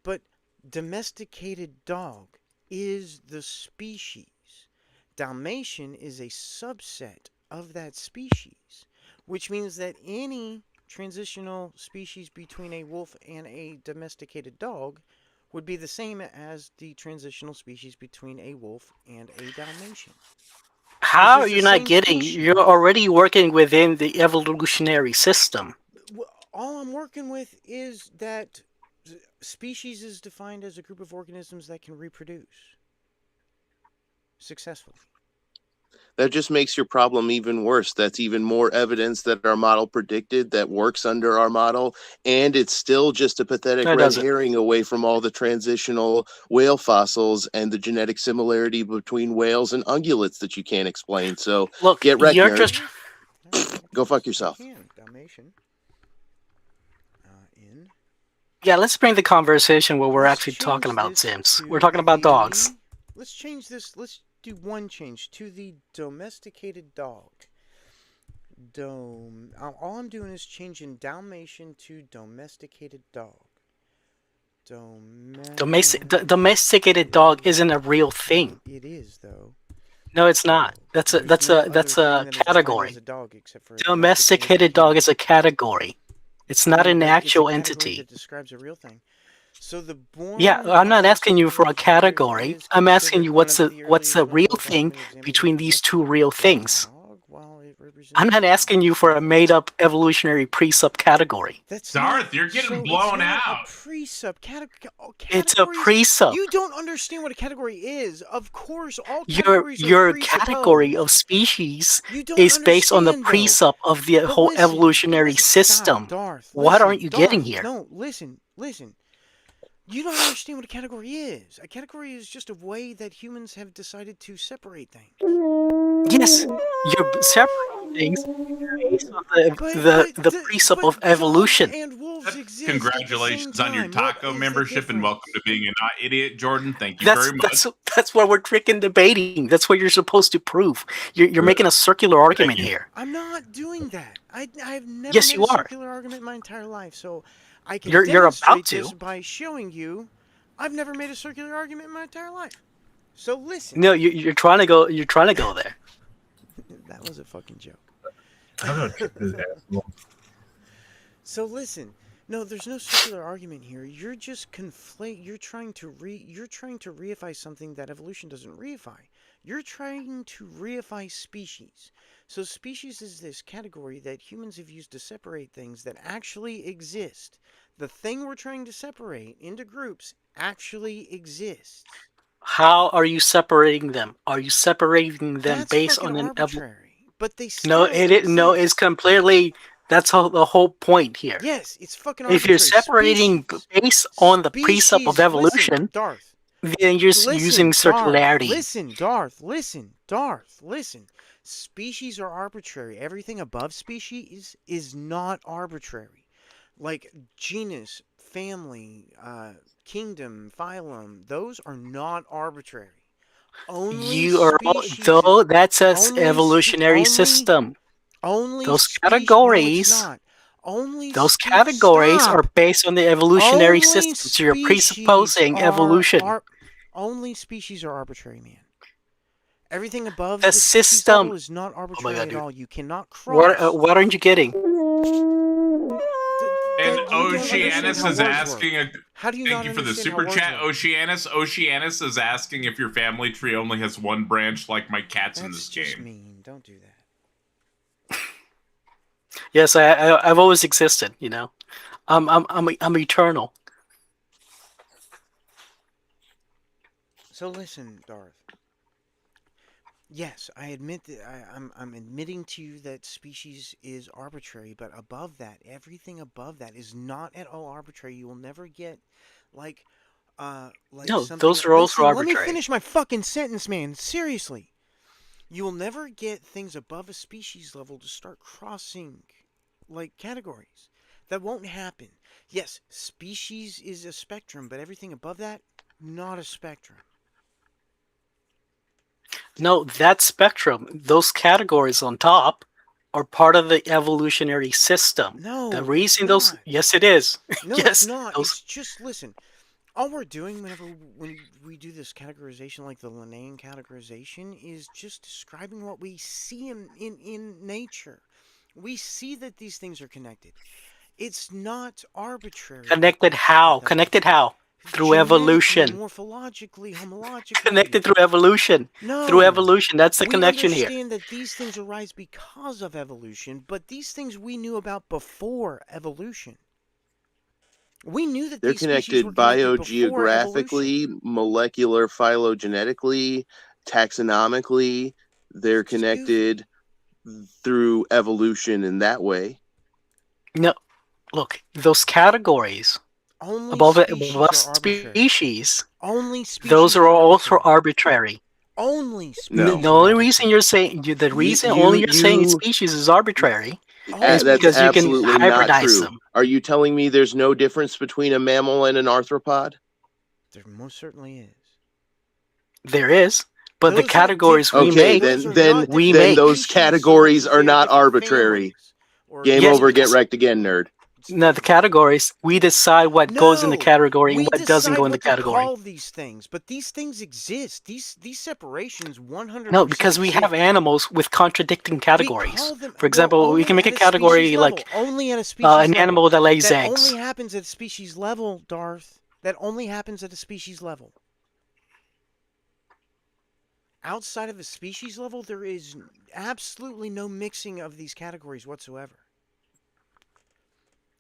But domesticated dog is the species. Dalmatian is a subset of that species, which means that any transitional species between a wolf and a domesticated dog would be the same as the transitional species between a wolf and a Dalmatian. How are it's the you not same getting? species. You're already working within the evolutionary system. All I'm working with is that species is defined as a group of organisms that can reproduce successfully. That just makes your problem even worse. That's even more evidence that our model predicted that works under our model. And it's still just a pathetic No, it red doesn't. herring away from all the transitional whale fossils and the genetic similarity between whales and ungulates that you can't explain. So Look, get wrecked, you're nerd. just Go fuck yourself. Dalmatian. In. yeah. Let's bring the conversation where we're Let's actually change talking about this Sims. to We're talking about the- dogs. Let's change this. Let's do one change to the domesticated dog. All I'm doing is changing Dalmatian to domesticated dog. Domesticated dog isn't a real thing. It is though. No, it's not. That's a There's no other that's thing a that is defined category. as a dog except for a Domesticated dog is a category. It's not an It's a actual category entity. that describes a real thing. So the born Yeah, I'm not asking you for a domesticated category. is I'm asking considered you one what's of the earliest real clinical thing specimen examples between of these domesticated two real things. dog, while it represents I'm not asking you for a made-up evolutionary precept category. That's Darth, not, you're getting so blown it's not out. A precept It's a precept. You don't understand what a category is. Of course, all Your categories are category of presupposed. species You don't is based on the understand, though. precept of the But whole listen, evolutionary system. Stop, Darth. What Listen, aren't you Darth, getting here? No, listen. You don't understand what a category is. A category is just a way that humans have decided to separate things. Yes, you're separating things based on the precept but of evolution. dogs and wolves exist Congratulations at the on your same time. taco What is the membership and welcome to difference? being a not idiot, Jordan. Thank you very much. That's what we're freaking debating. That's what you're supposed to prove. You're making a circular argument you. here. I'm not doing that. I've never Yes, made you a are. circular argument in my entire life, so I can You're demonstrate about to. this by showing you I've never made a circular argument in my entire life. So listen. No, you're trying to go. You're trying to go there. That was a fucking joke. I'm gonna trip his ass. So listen. No, there's no circular argument here. You're just you're trying to reify something that evolution doesn't reify. You're trying to reify species. So species is this category that humans have used to separate things that actually exist. The thing we're trying to separate into groups actually exists. How are you separating them? Are you separating them That's based fucking on an arbitrary. But they still No, no, exist. it's completely. That's the whole point here. Yes, it's fucking If arbitrary. you're separating based on the precept of evolution, Listen, Darth. then you're using circularity. Darth, listen. Species are arbitrary. Everything above species is not arbitrary. Like genus, family, kingdom, phylum, those are not arbitrary. Only Though that's an evolutionary system. Only those categories. Those categories are based on the evolutionary system. So you're presupposing evolution. Only species are arbitrary, man. Everything above the system is not arbitrary at all. You cannot cross. What aren't you getting? And Oceanus is asking. How do you Thank you for the super chat, Oceanus. Oceanus is asking if your family tree only has one branch, like my cats in this game. Mean. Don't do that. Yes, I've always existed. You know, I'm eternal. So listen, Darth. Yes, I admit that I'm admitting to you that species is arbitrary, but above that, everything above that is not at all arbitrary. You will never get like like No, something. those are also Listen, let me arbitrary. finish my fucking sentence, man. Seriously. You will never get things above a species level to start crossing like categories. That won't happen. Yes, species is a spectrum, but everything above that, not a spectrum. No, that spectrum, those categories on top, are part of the evolutionary system. No, The it's reason those, not. yes, it is. No, yes, it's not. those. It's just listen. All we're doing when we do this categorization, like the Linnaean categorization, is just describing what we see in nature. We see that these things are connected. It's not arbitrary. Connected how? Without- Connected how? Through genetically, evolution. morphologically, homologically. Connected through evolution. No. Through evolution. That's the We connection here. understand that these things arise because of evolution, but these things we knew about before evolution. We knew that They're these species connected were connected before evolution. biogeographically, molecular phylogenetically, taxonomically. They're Stupid. connected through evolution in that way. No, look, those categories Only above species above are arbitrary. species, Only species. those are also arbitrary. Only species. No. The only reason you're saying the reason only you're saying species is arbitrary is That's because you can absolutely not hybridize true. them. Are you telling me there's no difference between a mammal and an arthropod? There most certainly is. There is, but the Those are categories we different- Okay, make, those are then not we different make. those species so categories much as are they not different arbitrary. families or Game Yes, over, get because- wrecked again, nerd. No, the categories we decide what goes in the No, category and we what doesn't decide go in the what to category. call these things, but these things exist. These separations 100%. No, because we have exist. animals with contradicting We categories. call them- For example, well, we can only make a at category species like level. Only at a species an level. animal that lays That eggs. only happens at species level, Darth. That only happens at a species level. Outside of a species level, there is absolutely no mixing of these categories whatsoever.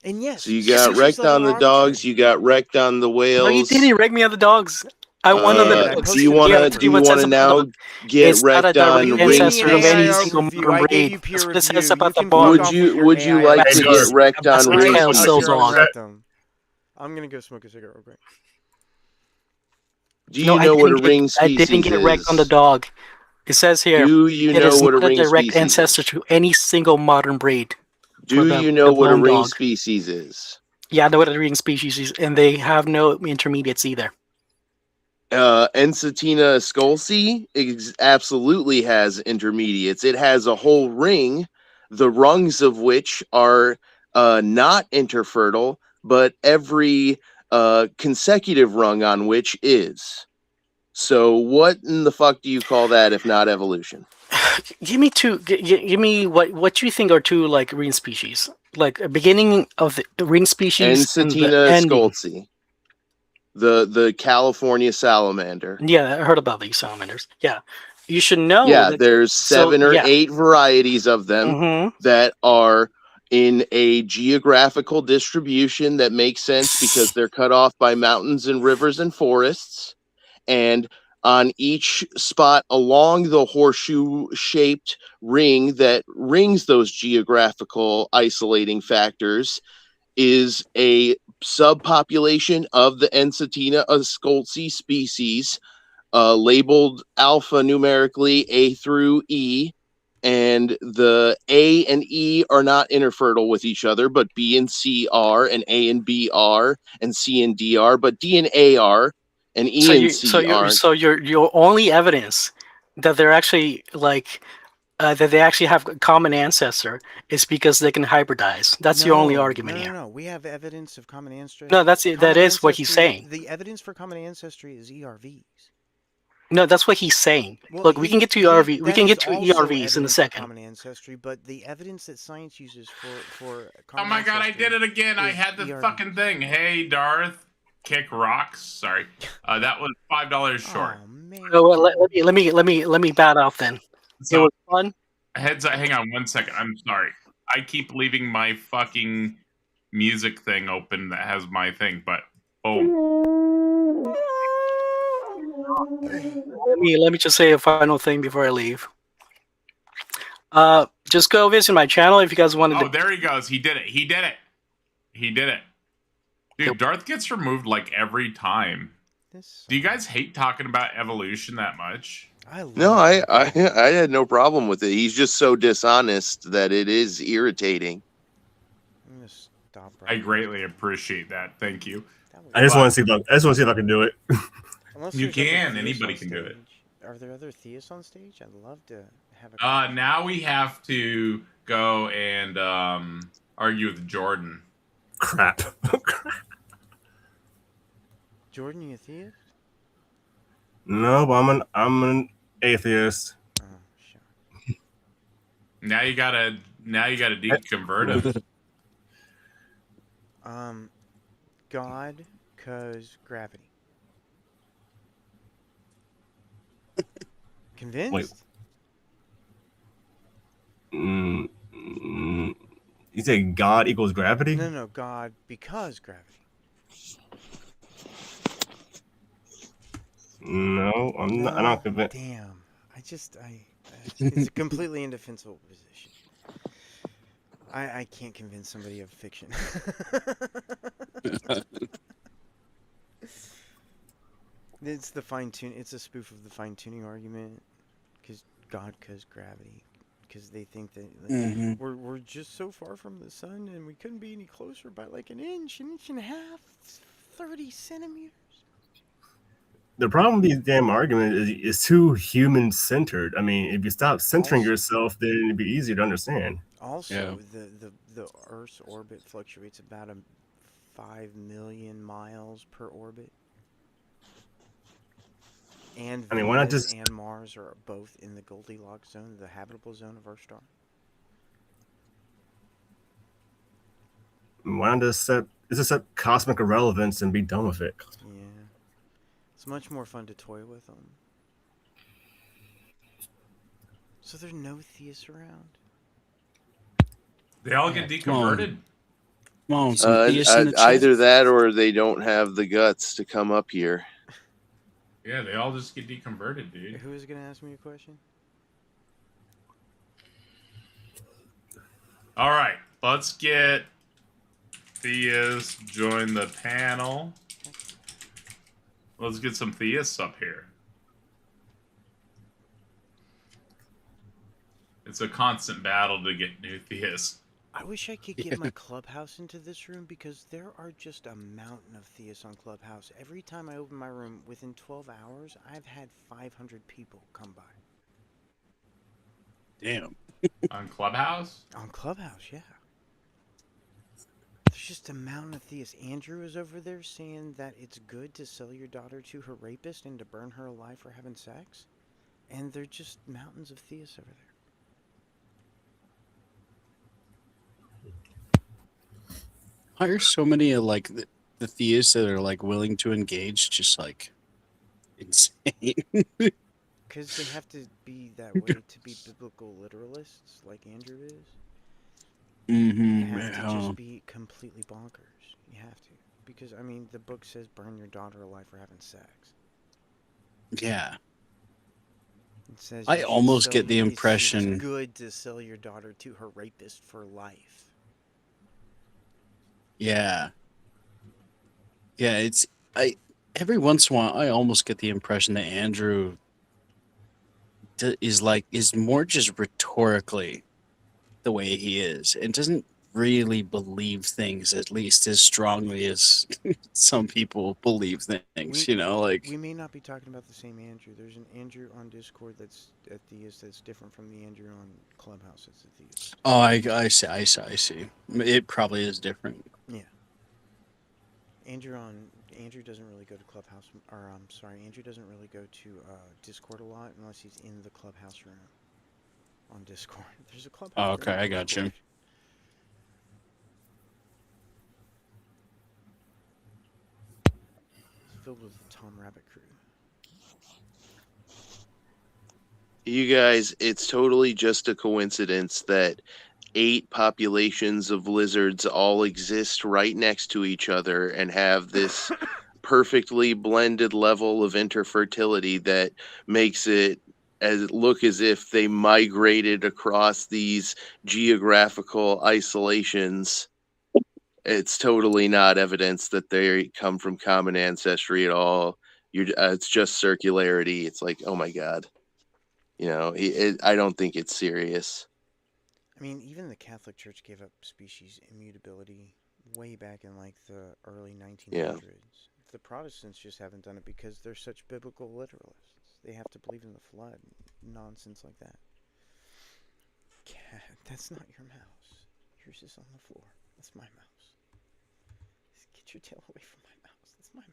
And yes, So you got species wrecked level on the are dogs, arbitrary. you got wrecked on the No, whales. you didn't wreck me on the dogs. I won on did. the I dogs. posted Do you it. want Yeah, to? I'll Yeah, tell Do you you what it want says to about now the dog. get It's not a wrecked direct on You gave me ancestor an of AI any rings? single overview. modern I gave breed. you peer That's what it review. says about You the can dog. fuck off with your Would you AI like to Hey, get Darth. wrecked That's on what rings? tail sells Zero on. rectum. I'm gonna go smoke a cigarette real quick. Do No, you know what a ring I didn't species get wrecked on the is? dog. It says here, Do you it know is what a not a ring direct species ancestor is? to any single modern breed. Do the- you know the what a bone ring dog. species is? Yeah, I know what a ring species is, and they have no intermediates either. Ensatina scolci absolutely has intermediates. It has a whole ring, the rungs of which are not interfertile, but every consecutive rung on which is. So what in the fuck do you call that if not evolution? Give me two. Give me what you think are two like ring species, like a beginning of the ring species and the Ensatina ending. scolci, the California salamander. Yeah, I heard about these salamanders. Yeah, you should know. Yeah, that, there's 7 or yeah. 8 varieties of them Mhm. that are in a geographical distribution that makes sense because they're cut off by mountains and rivers and forests. And on each spot along the horseshoe-shaped ring that rings those geographical isolating factors is a subpopulation of the Ensatina scolci species, labeled alpha numerically A through E, and the A and E are not interfertile with each other, but B and C are, and A and B are, and C and D are, but D and A are, and E and C aren't. So your only evidence that they're actually like that they actually have a common ancestor is because they can hybridize. That's your only argument here. No, we have evidence of common ancestry. No, that is what he's saying. The evidence for common ancestry is ERVs. No, that's what he's saying. Well, Look, we can get to ERV. We that can is get to also ERVs in a evidence of second. Common ancestry, but the evidence that science uses for Oh common my god, I ancestry did it again. I is had the ERVs. fucking thing. Hey, Darth. Kick rocks. Sorry. That was $5 short. Oh man. So let me bat out then. It So was fun. hang on 1 second. I'm sorry. I keep leaving my fucking music thing open that has my thing, but boom. Let me just say a final thing before I leave. Just go visit my channel if you guys wanted Oh, to. there he goes. He did it. He did it. He did it. Dude, Darth gets removed like every time. This. Do you guys hate talking about evolution that much? I love No, it. I had no problem with it. He's just so dishonest that it is irritating. I'm gonna stop I right greatly appreciate that. Thank you. That was- I just want to see if I can do it. Unless You there's other can. theists Anybody on can do it. stage. Are there other theists on stage? I'd love to have a. Now we have to go and argue with Jordan. Crap. Jordan, you a theist? No, but I'm an atheist. Oh, shit. Now you gotta deconvert him. God, cause gravity. Convinced? Mm, mm, you say God equals gravity? No, God, because gravity. No, I'm not convinced. Damn. It's a completely indefensible position. I can't convince somebody of fiction. It's the fine tune. It's a spoof of the fine tuning argument, because gravity, because they think that like, we're just so far from the sun and we couldn't be any closer by like an inch and a half, 30 centimeters. The problem with these damn arguments is it's too human centered. I mean, if you stop centering Also- yourself, then it'd be easier to understand. Also, the Earth's orbit fluctuates about 5 million miles per orbit. And I mean, why not Venus just- and Mars are both in the Goldilocks zone, the habitable zone of our star. Why not just accept cosmic irrelevance and be done with it? Yeah. It's much more fun to toy with them. So there's no theists around? They all get deconverted. Come on, some theists in the chat. Either that or they don't have the guts to come up here. Yeah, they all just get deconverted, dude. Who is going to ask me a question? All right, let's get theists join the panel. Let's get some theists up here. It's a constant battle to get new theists. I wish I could get my Clubhouse into this room because there are just a mountain of theists on Clubhouse. Every time I open my room, within 12 hours, I've had 500 people come by. Damn. On Clubhouse? On Clubhouse, yeah. There's just a mountain of theists. Andrew is over there saying that it's good to sell your daughter to her rapist and to burn her alive for having sex. And they're just mountains of theists over there. Why are so many of like the theists that are like willing to engage just like insane? Because they have to be that way to be biblical literalists, like Andrew is. You have to just be completely bonkers. You have to. Because, I mean, the book says burn your daughter alive for having sex. Yeah. It says I you should almost sell- get the it's impression- good to sell your daughter to her rapist for life. Yeah. Yeah, it's every once in a while I almost get the impression that Andrew is more just rhetorically the way he is and doesn't really believe things at least as strongly as some people believe things, We- you know, like We may not be talking about the same Andrew. There's an Andrew on Discord that's a theist that's different from the Andrew on Clubhouse that's a theist. oh, I see. It probably is different. Andrew doesn't really go to Clubhouse, or Andrew doesn't really go to Discord a lot unless he's in the Clubhouse room on Discord. There's a Clubhouse. Oh, room okay, on I got you. Discord. It's filled with the Tom Rabbit crew. You guys, it's totally just a coincidence that 8 populations of lizards all exist right next to each other and have this perfectly blended level of interfertility that makes it look as if they migrated across these geographical isolations. It's totally not evidence that they come from common ancestry at all. It's just circularity. It's like, oh my god, I don't think it's serious. I mean, even the Catholic Church gave up species immutability way back in like the early 1900s. The Protestants just haven't done it because they're such biblical literalists. They have to believe in the flood, nonsense like that. Cat, that's not your mouse. Yours is on the floor. That's my mouse. Get your tail away from my mouse. That's my mouse.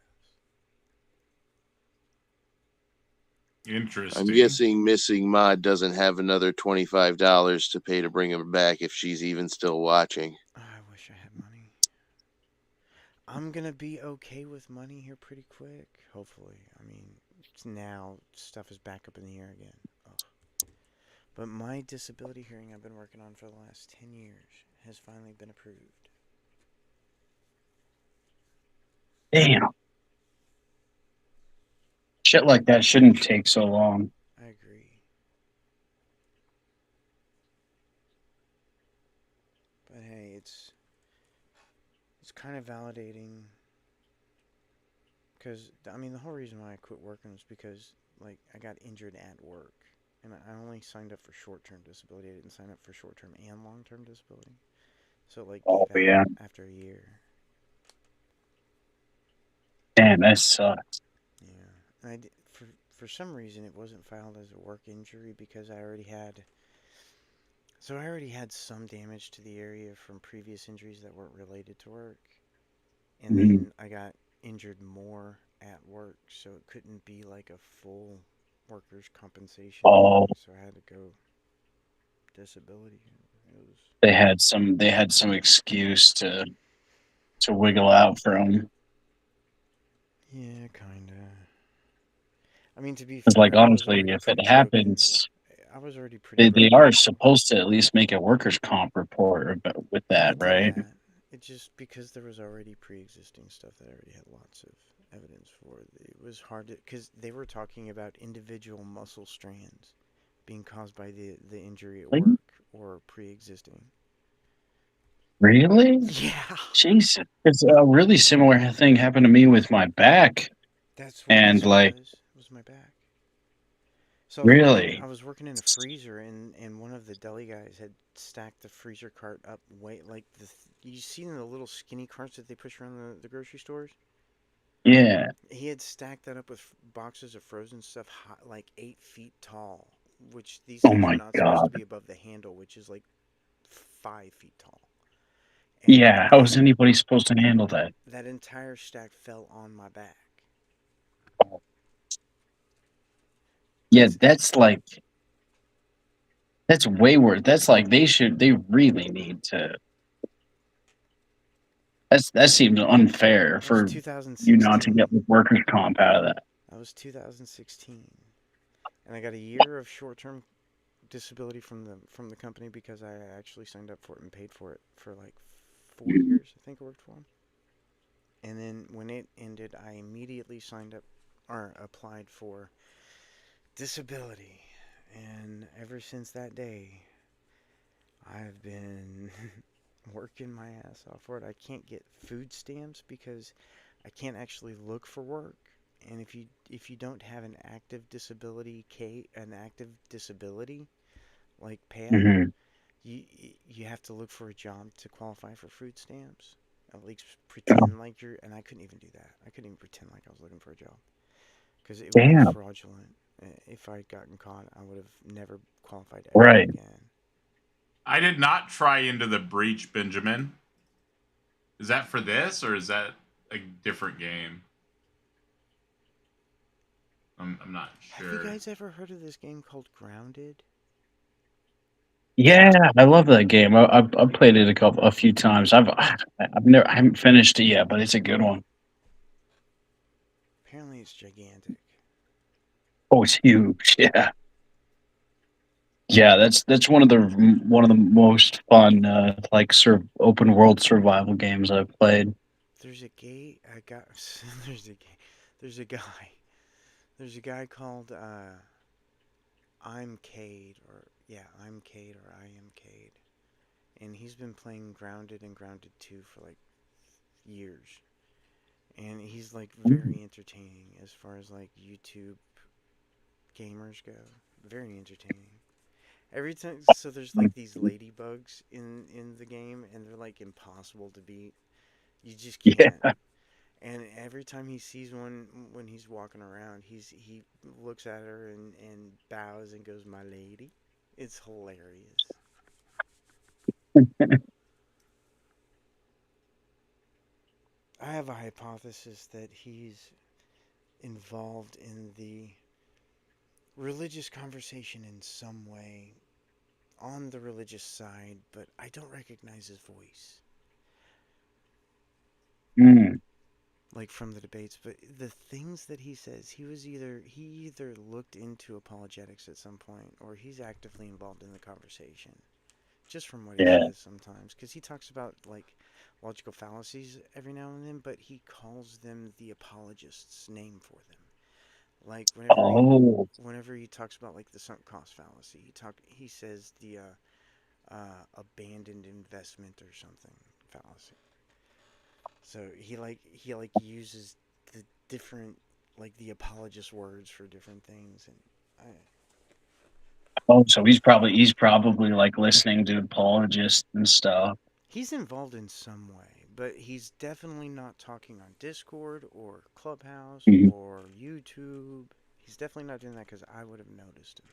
Interesting. I'm guessing Missing Mod doesn't have another $25 to pay to bring him back if she's even still watching. I wish I had money. I'm gonna be okay with money here pretty quick, hopefully. I mean, now stuff is back up in the air again. Ugh. But my disability hearing I've been working on for the last 10 years has finally been approved. Damn. Shit like that shouldn't take so long. I agree. But hey, it's kind of validating. Because, I mean, the whole reason why I quit working was because, like, I got injured at work. And I only signed up for short-term disability. I didn't sign up for short-term and long-term disability. So, like, Oh, gave yeah. out after a year. Damn, that sucks. Yeah. And for some reason, it wasn't filed as a work injury because I already had... So I already had some damage to the area from previous injuries that weren't related to work. And then I got injured more at work, so it couldn't be like a full workers' compensation. Oh. So I had to go disability. It was... They had some excuse to wiggle out from. Yeah, kinda. I mean, to be It's fair, like, I was honestly, already if pretty it broken. happens, I was already pretty they broken. are supposed to at least make a workers' comp report with I that, did right? that. It just because there was already pre-existing stuff that I already had lots of evidence for. It was hard to, because they were talking about individual muscle strands being caused by the injury at Like, work or pre-existing. really? Yeah, Jesus. It's a really similar thing happened to me with my back. that's what And, this like, was my back. So really? I was working in a freezer, and one of the deli guys had stacked the freezer cart up way like you see in the little skinny carts that they push around the grocery stores. Yeah. He had stacked that up with boxes of frozen stuff like 8 feet tall, which these Oh things are my not supposed to God. be above the handle, which is like 5 feet tall. And Yeah. How is anybody supposed to handle that? that entire stack fell on my back. Yeah, that's way worse. That's like they really need to. That seems unfair That was for you not to 2016. get the workers' comp out of that. That was 2016, and I got a year of short-term disability from the company because I actually signed up for it and paid for it for like 4 years. I think I worked for them. And then when it ended, I immediately signed up or applied for disability. And ever since that day, I've been working my ass off for it. I can't get food stamps because I can't actually look for work. And if you don't have an active disability like pay out, Hmm. you have to look for a job to qualify for food stamps. At least pretend like you're, and I couldn't even do that. I couldn't even pretend like I was looking for a job because it would be Damn. fraudulent. If I'd gotten caught, I would have never qualified ever Right. again. I did not try Into the Breach, Benjamin. Is that for this, or is that a different game? I'm not sure. Have you guys ever heard of this game called Grounded? Yeah, I love that game. I've played it a few times. I haven't finished it yet, but it's a good one. Apparently, it's gigantic. Oh, it's huge. Yeah. Yeah, that's one of the most fun like open world survival games I've played. There's a gay. I got. There's a gay. There's a guy. There's a guy called I'm Cade, or yeah, I'm Cade, or I am Cade, and he's been playing Grounded and Grounded 2 for like years, and he's like very entertaining as far as like YouTube gamers go. Very entertaining. Every time, so there's like these ladybugs in the game, and they're like impossible to beat. You just Yeah. can't. And every time he sees one when he's walking around, he looks at her and bows and goes, "My lady." It's hilarious. I have a hypothesis that he's involved in the religious conversation in some way on the religious side, but I don't recognize his voice. Mm. Like from the debates, but the things that he says, he either looked into apologetics at some point, or he's actively involved in the conversation. Just from what he Yeah. says sometimes, because he talks about like logical fallacies every now and then, but he calls them the apologist's name for them. Like Oh. whenever he talks about like the sunk cost fallacy, he says the abandoned investment or something fallacy. So he uses the different like the apologist words for different things, and Oh, so he's probably like listening to apologists and stuff. he's involved in some way, but he's definitely not talking on Discord or Clubhouse Mhm. or YouTube. He's definitely not doing that because I would have noticed him.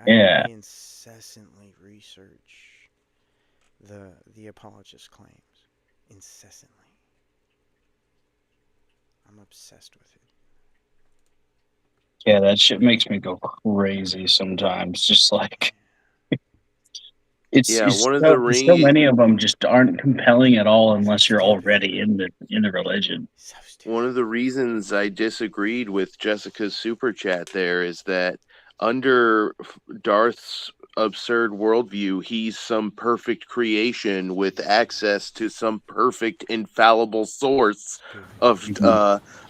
Yeah. I incessantly research the apologist claims incessantly. I'm obsessed with it. Yeah, that shit makes me go crazy sometimes. Just like Yeah, it's one of so, the so re- many of them just aren't compelling at all unless you're already in the religion. So stupid. one of the reasons I disagreed with Jessica's super chat there is that under Darth's absurd worldview, he's some perfect creation with access to some perfect infallible source of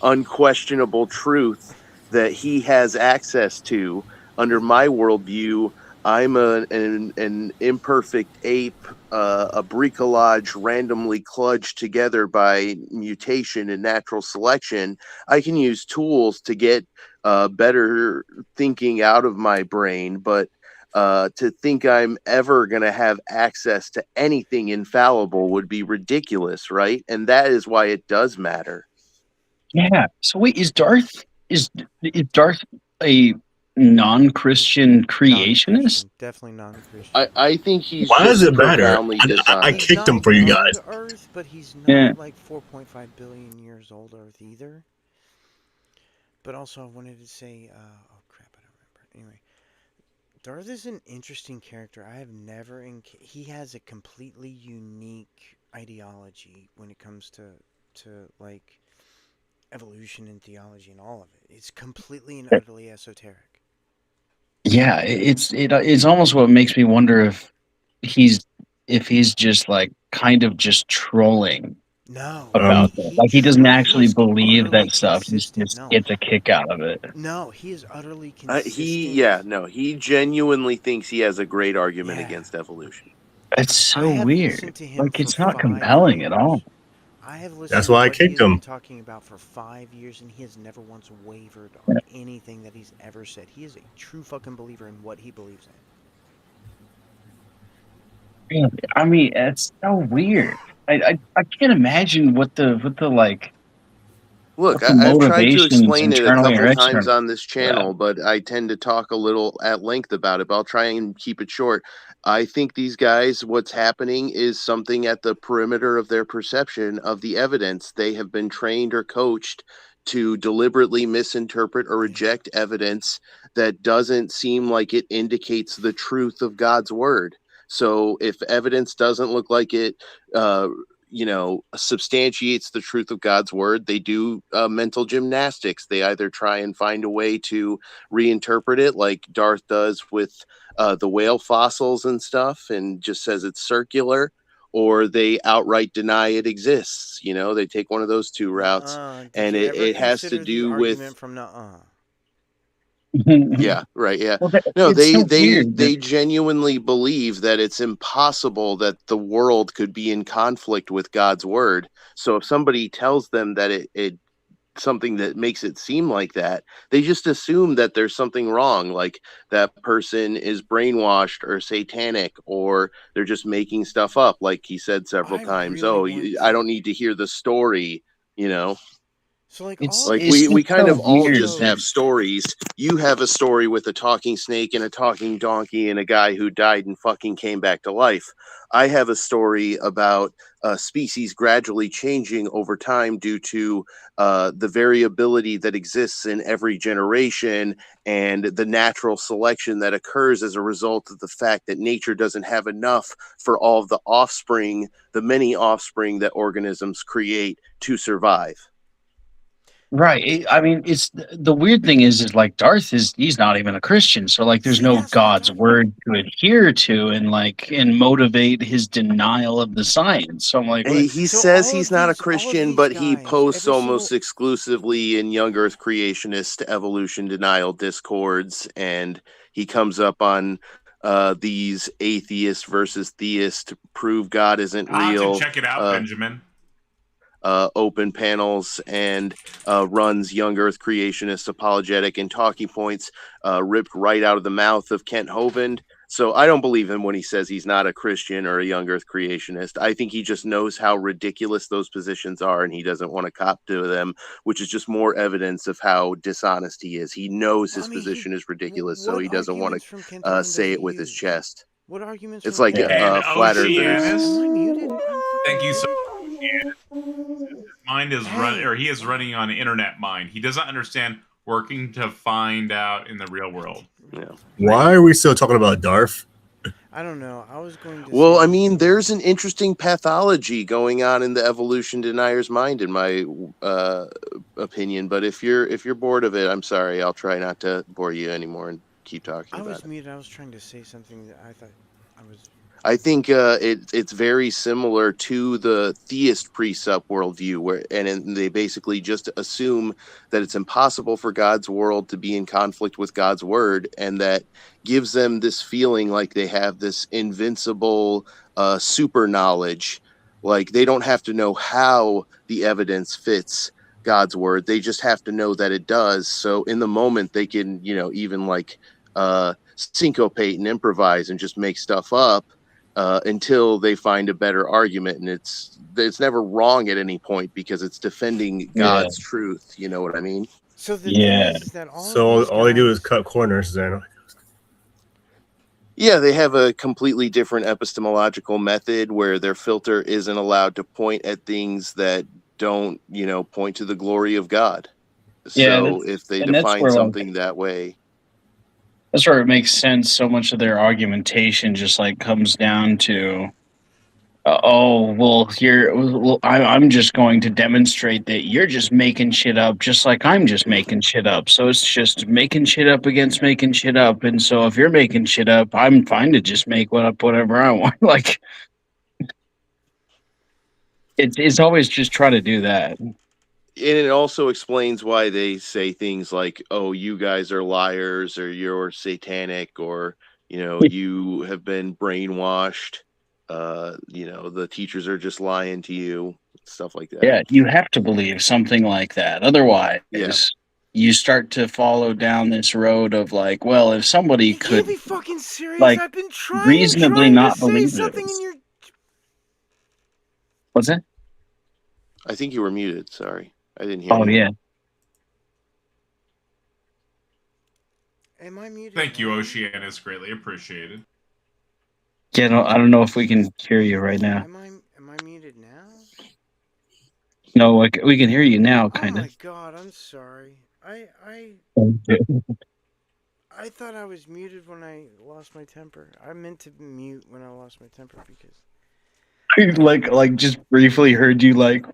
unquestionable truth that he has access to. Under my worldview, I'm an imperfect ape, a bricolage randomly kludged together by mutation and natural selection. I can use tools to get better thinking out of my brain, but to think I'm ever going to have access to anything infallible would be ridiculous, right? And that is why it does matter. Yeah. So wait, is Darth a non-Christian creationist? Non-Christian, definitely non-Christian. I think he's Why does just it matter? profoundly I dishonest. He's kicked not him for you young guys. Earth, but he's not Yeah. like 4.5 billion years old Earth either. But also, I wanted to say, oh crap, I don't remember. Anyway, Darth is an interesting character. I have never. He has a completely unique ideology when it comes to like evolution and theology and all of it. It's completely and utterly esoteric. Yeah, it's almost what makes me wonder he's if he's just like kind of just trolling No, about that. Like he doesn't actually he's believe utterly that stuff. He consistent. just No, gets a kick out of it. no, he is utterly consistent. He genuinely thinks he has a great argument Yeah. against evolution. It's I so have weird. listened to him Like it's for not 5 compelling at years. all. I have listened That's to why I what kicked he's been him. talking about for 5 years, and he has never once wavered Yeah. on anything that he's ever said. He is a true fucking believer in what he believes in. I mean, it's so weird. I can't imagine what the like. Look, What the I've tried to motivations explain it a internally or couple times externally. on this channel, but I tend to talk a little at length about it, but I'll try and keep it short. I think these guys, what's happening is something at the perimeter of their perception of the evidence. They have been trained or coached to deliberately misinterpret or reject evidence that doesn't seem like it indicates the truth of God's word. So if evidence doesn't look like it substantiates the truth of God's word, they do mental gymnastics. They either try and find a way to reinterpret it, like Darth does with the whale fossils and stuff, and just says it's circular, or they outright deny it exists. They take one of those two routes, Did and you ever it has to consider the do with argument from nuh-uh? yeah, right, yeah. Well, No, it's so they weird that- genuinely believe that it's impossible that the world could be in conflict with God's word. So if somebody tells them that it something that makes it seem like that, they just assume that there's something wrong, like that person is brainwashed or satanic, or they're just making stuff up, like he said several I times. really want I to- don't need to hear the story, So like It's- all like it's we just kind so of all weird just that- have stories. You have a story with a talking snake and a talking donkey and a guy who died and fucking came back to life. I have a story about species gradually changing over time due to the variability that exists in every generation and the natural selection that occurs as a result of the fact that nature doesn't have enough for all of the offspring, the many offspring that organisms create to survive. Right. I mean, it's the weird thing is like he's not even a Christian, so like there's See, no that's what I'm God's talking word to adhere to and motivate his denial of the science. So I'm like, He So says all he's of not a these- all of Christian, these but he guys, posts every almost single- exclusively in young Earth creationist evolution denial discords, and he comes up on these atheist versus theist to prove God isn't real. Check it out, Benjamin. Open panels and runs young Earth creationist apologetic and talking points ripped right out of the mouth of Kent Hovind. So I don't believe him when he says he's not a Christian or a young Earth creationist. I think he just knows how ridiculous those positions are, and he doesn't want to cop to them, which is just more evidence of how dishonest he is. He knows his I mean, position is ridiculous, so what he doesn't want arguments from Kent to Hovind say does it he with his use? chest. What arguments? It's from like Kent And Hovind? flat Oceanus. earthers. Am I muted? I'm Thank you so muted. His mind is Hey. he is running on internet mind. He doesn't understand working to find out in the real world. Yeah. Why are we still talking about Darth? I don't know. I was going to. Well, say I mean, something. there's an interesting pathology going on in the evolution denier's mind, in my opinion. But if you're bored of it, I'm sorry. I'll try not to bore you anymore and keep talking I about was it. muted. I was trying to say something that I thought I was. I think it's very similar to the theist precept worldview, and they basically just assume that it's impossible for God's world to be in conflict with God's word, and that gives them this feeling like they have this invincible super knowledge. Like they don't have to know how the evidence fits God's word; they just have to know that it does. So in the moment, they can, even like syncopate and improvise and just make stuff up. Until they find a better argument, and it's never wrong at any point because it's defending God's truth. You know what I mean? So the Yeah. thing is that So of all they do is these cut corners then. Yeah, they have a completely different epistemological method where their filter isn't allowed to point at things that don't, point to the glory of God. Yeah, So if they and that's define where, like, something that way, that's where it makes sense. So much of their argumentation just like comes down to, I'm just going to demonstrate that you're just making shit up, just like I'm just making shit up. So it's just making shit up against making shit up. And so if you're making shit up, I'm fine to just make whatever I want. Like it's always just try to do that. and it also explains why they say things like, "Oh, you guys are liars," or "You're satanic," or "You have been brainwashed." The teachers are just lying to you, stuff like that. Yeah, you have to believe something like that. Otherwise, Yeah. you start to follow down this road of like, well, if somebody You could can't be fucking serious. like, I've been trying reasonably and trying not to say believe something this. in your. What's that? I think you were muted. Sorry, I didn't hear Oh you. yeah. Am I muted? Thank you, now? Oceanus. Greatly appreciated. Yeah, no, I don't know if we can hear you right now. Am I muted now? No, like we can hear you now, Oh kind my of. god! I'm sorry. I thought I was muted when I lost my temper. I meant to mute when I lost my temper because like just briefly heard you like.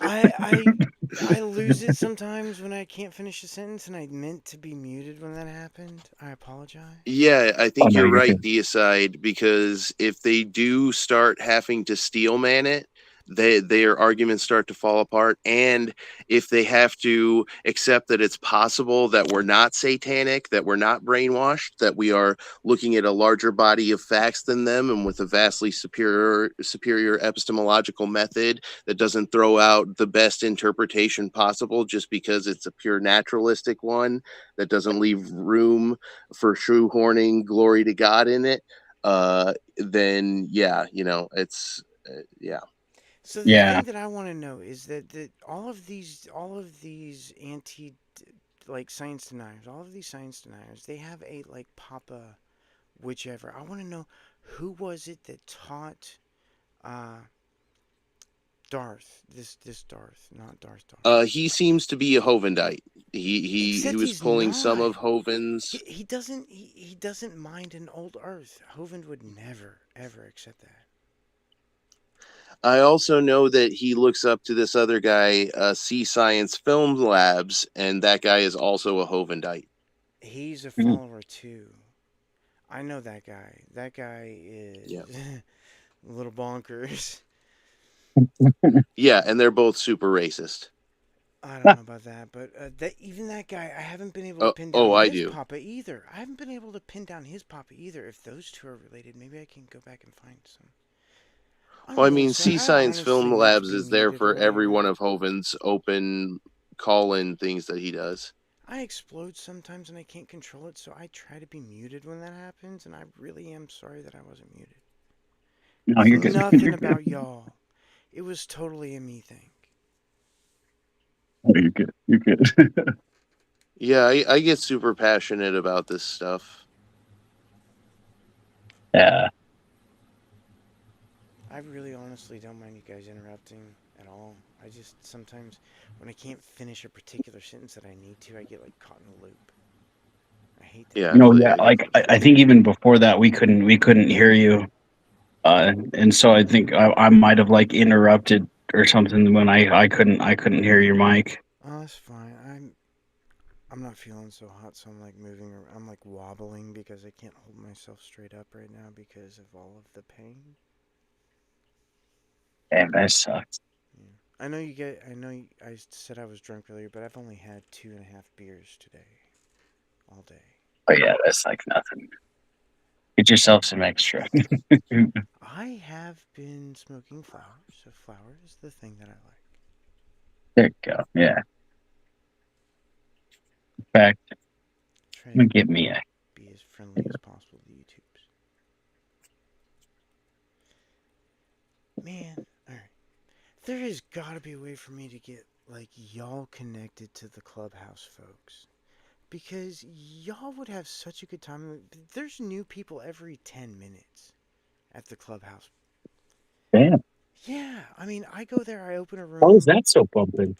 I lose it sometimes when I can't finish a sentence, and I meant to be muted when that happened. I apologize. Yeah, I Oh, think no, you're you're right, good. Deicide, because if they do start having to steel man it, their arguments start to fall apart. And if they have to accept that it's possible that we're not satanic, that we're not brainwashed, that we are looking at a larger body of facts than them and with a vastly superior epistemological method that doesn't throw out the best interpretation possible just because it's a pure naturalistic one that doesn't leave room for shoehorning glory to God in it, then yeah, it's yeah. So the Yeah, thing that I want to know is that all of these anti like science deniers, all of these science deniers, they have a like Papa whichever. I want to know who was it that taught uh Darth, this Darth, not Darth Darth. He seems to be a Hovendite. He Except was he's pulling some not. of Hoven's. He doesn't mind an old Earth. Hovind would never ever accept that. I also know that he looks up to this other guy, Sea Science Film Labs, and that guy is also a Hovendite. He's a Mm. follower too. I know that guy. That guy is Yeah. a little bonkers. Yeah, and they're both super racist. I don't know about that, but even that guy, I haven't been able to pin down I his do. papa either. I haven't been able to pin down his papa either. If those two are related, maybe I can go back and find some. I Well, I don't know, mean, sir. Sea I Science honestly Film meant to Labs be is there muted for every earlier. one of Hoven's open call-in things that he does. I explode sometimes and I can't control it, so I try to be muted when that happens, and I really am sorry that I wasn't muted. no, It's you're good. nothing You're good. about y'all. It was totally a me thing. Oh, you're good. You're good. Yeah, I get super passionate about this stuff. Yeah. I really honestly don't mind you guys interrupting at all. I just sometimes, when I can't finish a particular sentence that I need to, I get like caught in a loop. I hate that. Yeah, Yeah. I Like definitely I feel think even before that, we couldn't hear you. And so I think I might have like interrupted or something when I couldn't hear your mic. Oh, that's fine. I'm not feeling so hot, so I'm like moving. I'm like wobbling because I can't hold myself straight up right now because of all of the pain. Damn, that sucks. Yeah. I know you get. I know I said I was drunk earlier, but I've only had 2.5 beers today, all day. Oh yeah, that's like nothing. Get yourself some extra. I have been smoking flowers, so flower is the thing that I like. There you go. Yeah. In fact, Try I'm gonna to get me a. be as friendly as possible to YouTubes. Man, alright. There has got to be a way for me to get, like, y'all connected to the Clubhouse folks. Because y'all would have such a good time. There's new people every 10 minutes at the Clubhouse. Damn. Yeah, I mean, I go there, I open a room. How is that so bumping?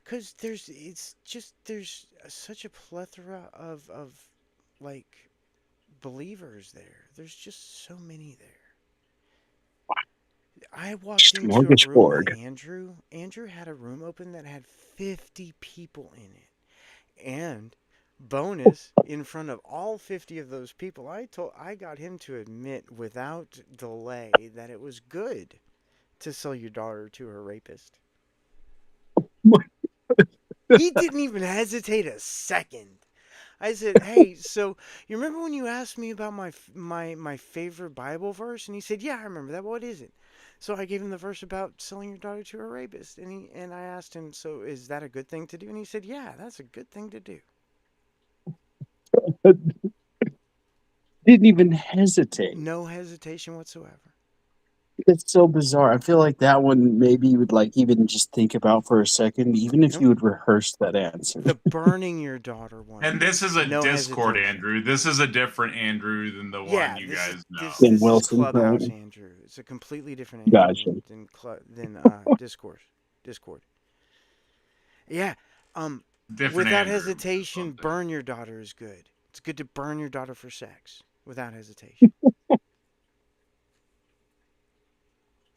Because there's such a plethora of like, believers there. There's just so many there. I walked into a room with Smorgasbord. Andrew. Andrew had a room open that had 50 people in it. And bonus, in front of all 50 of those people, I got him to admit without delay that it was good to sell your daughter to a rapist. He didn't even hesitate a second. I said, "Hey, so you remember when you asked me about my favorite Bible verse?" And he said, "Yeah, I remember that. What is it?" So I gave him the verse about selling your daughter to a rapist, and I asked him, "So is that a good thing to do?" And he said, "Yeah, that's a good thing to do." Didn't even hesitate. No hesitation whatsoever. It's so bizarre. I feel like that one maybe you would like even just think about for a second, even if Nope. you would rehearse that answer. The burning your daughter one. And this is a No Discord hesitation. Andrew. This is a different Andrew than the Yeah, one you this guys is know. this Than this is Wilson, Clubhouse right? Andrew. It's a completely different Andrew Gotcha. than Discord. Discord. Yeah. Different Without Andrew. hesitation, burn your daughter is good. It's good to burn your daughter for sex without hesitation.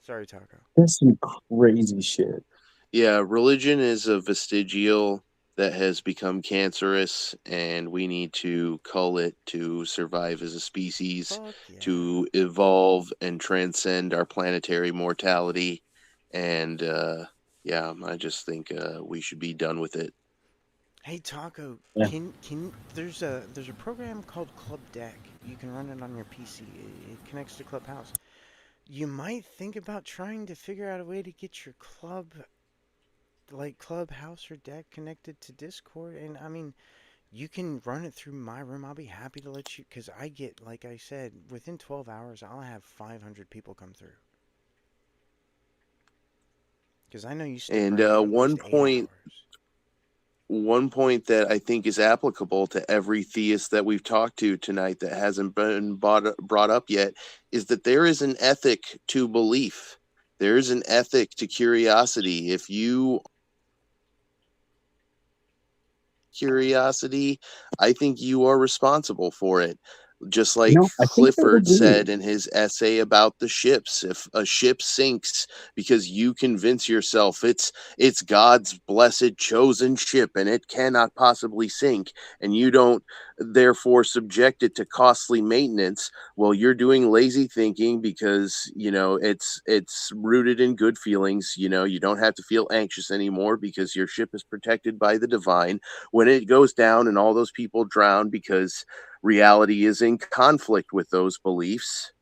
Sorry, Taco. That's some crazy shit. Yeah, religion is a vestigial that has become cancerous, and we need to cull it to survive as a species, Fuck yeah. to evolve and transcend our planetary mortality. And yeah, I just think we should be done with it. Hey Taco, Yeah. can there's a program called Club Deck. You can run it on your PC. It connects to Clubhouse. You might think about trying to figure out a way to get your club, like Clubhouse or Deck, connected to Discord. And I mean, you can run it through my room. I'll be happy to let you, because I get, like I said, within 12 hours, I'll have 500 people come through. Because I know you stick And around for at least 8 hours. one point that I think is applicable to every theist that we've talked to tonight that hasn't been brought up yet is that there is an ethic to belief. There is an ethic to curiosity. If you curiosity, I think you are responsible for it. Just like No, I think I Clifford agree. said in his essay about the ships, if a ship sinks because you convince yourself it's God's blessed chosen ship and it cannot possibly sink, and you don't therefore subject it to costly maintenance, well, you're doing lazy thinking, because it's rooted in good feelings. You don't have to feel anxious anymore because your ship is protected by the divine. When it goes down and all those people drown because reality is in conflict with those beliefs,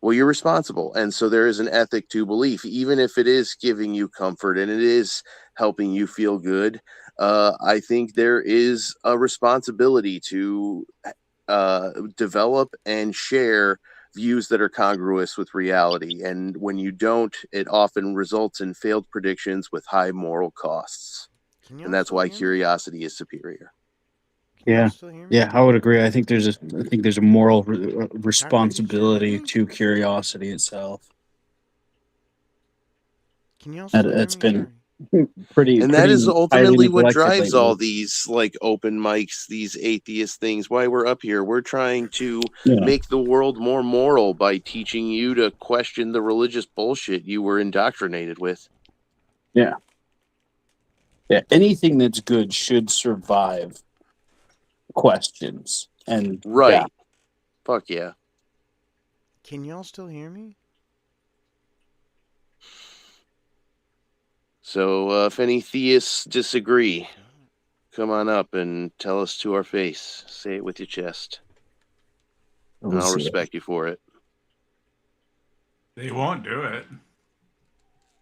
well, you're responsible. And so there is an ethic to belief, even if it is giving you comfort and it is helping you feel good. I think there is a responsibility to develop and share views that are congruous with reality. And when you don't, it often results in failed predictions with high moral costs. And that's why curiosity is superior. Yeah. Yeah, I would agree. I think there's a moral responsibility to curiosity itself. Can you also That's been pretty. And that is highly ultimately what neglected drives lately. all these like open mics, these atheist things. Why we're up here, we're trying to Yeah. make the world more moral by teaching you to question the religious bullshit you were indoctrinated with. Yeah. Yeah. Anything that's good should survive questions. And Right. yeah. Fuck yeah. Can y'all still hear me? So if any theists disagree, come on up and tell us to our face. Say it with your chest. And I'll respect you for it. They won't do it.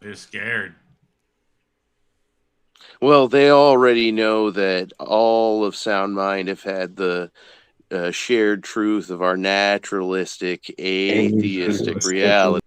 They're scared. Well, they already know that all of Sound Mind have had the shared truth of our naturalistic, atheistic reality.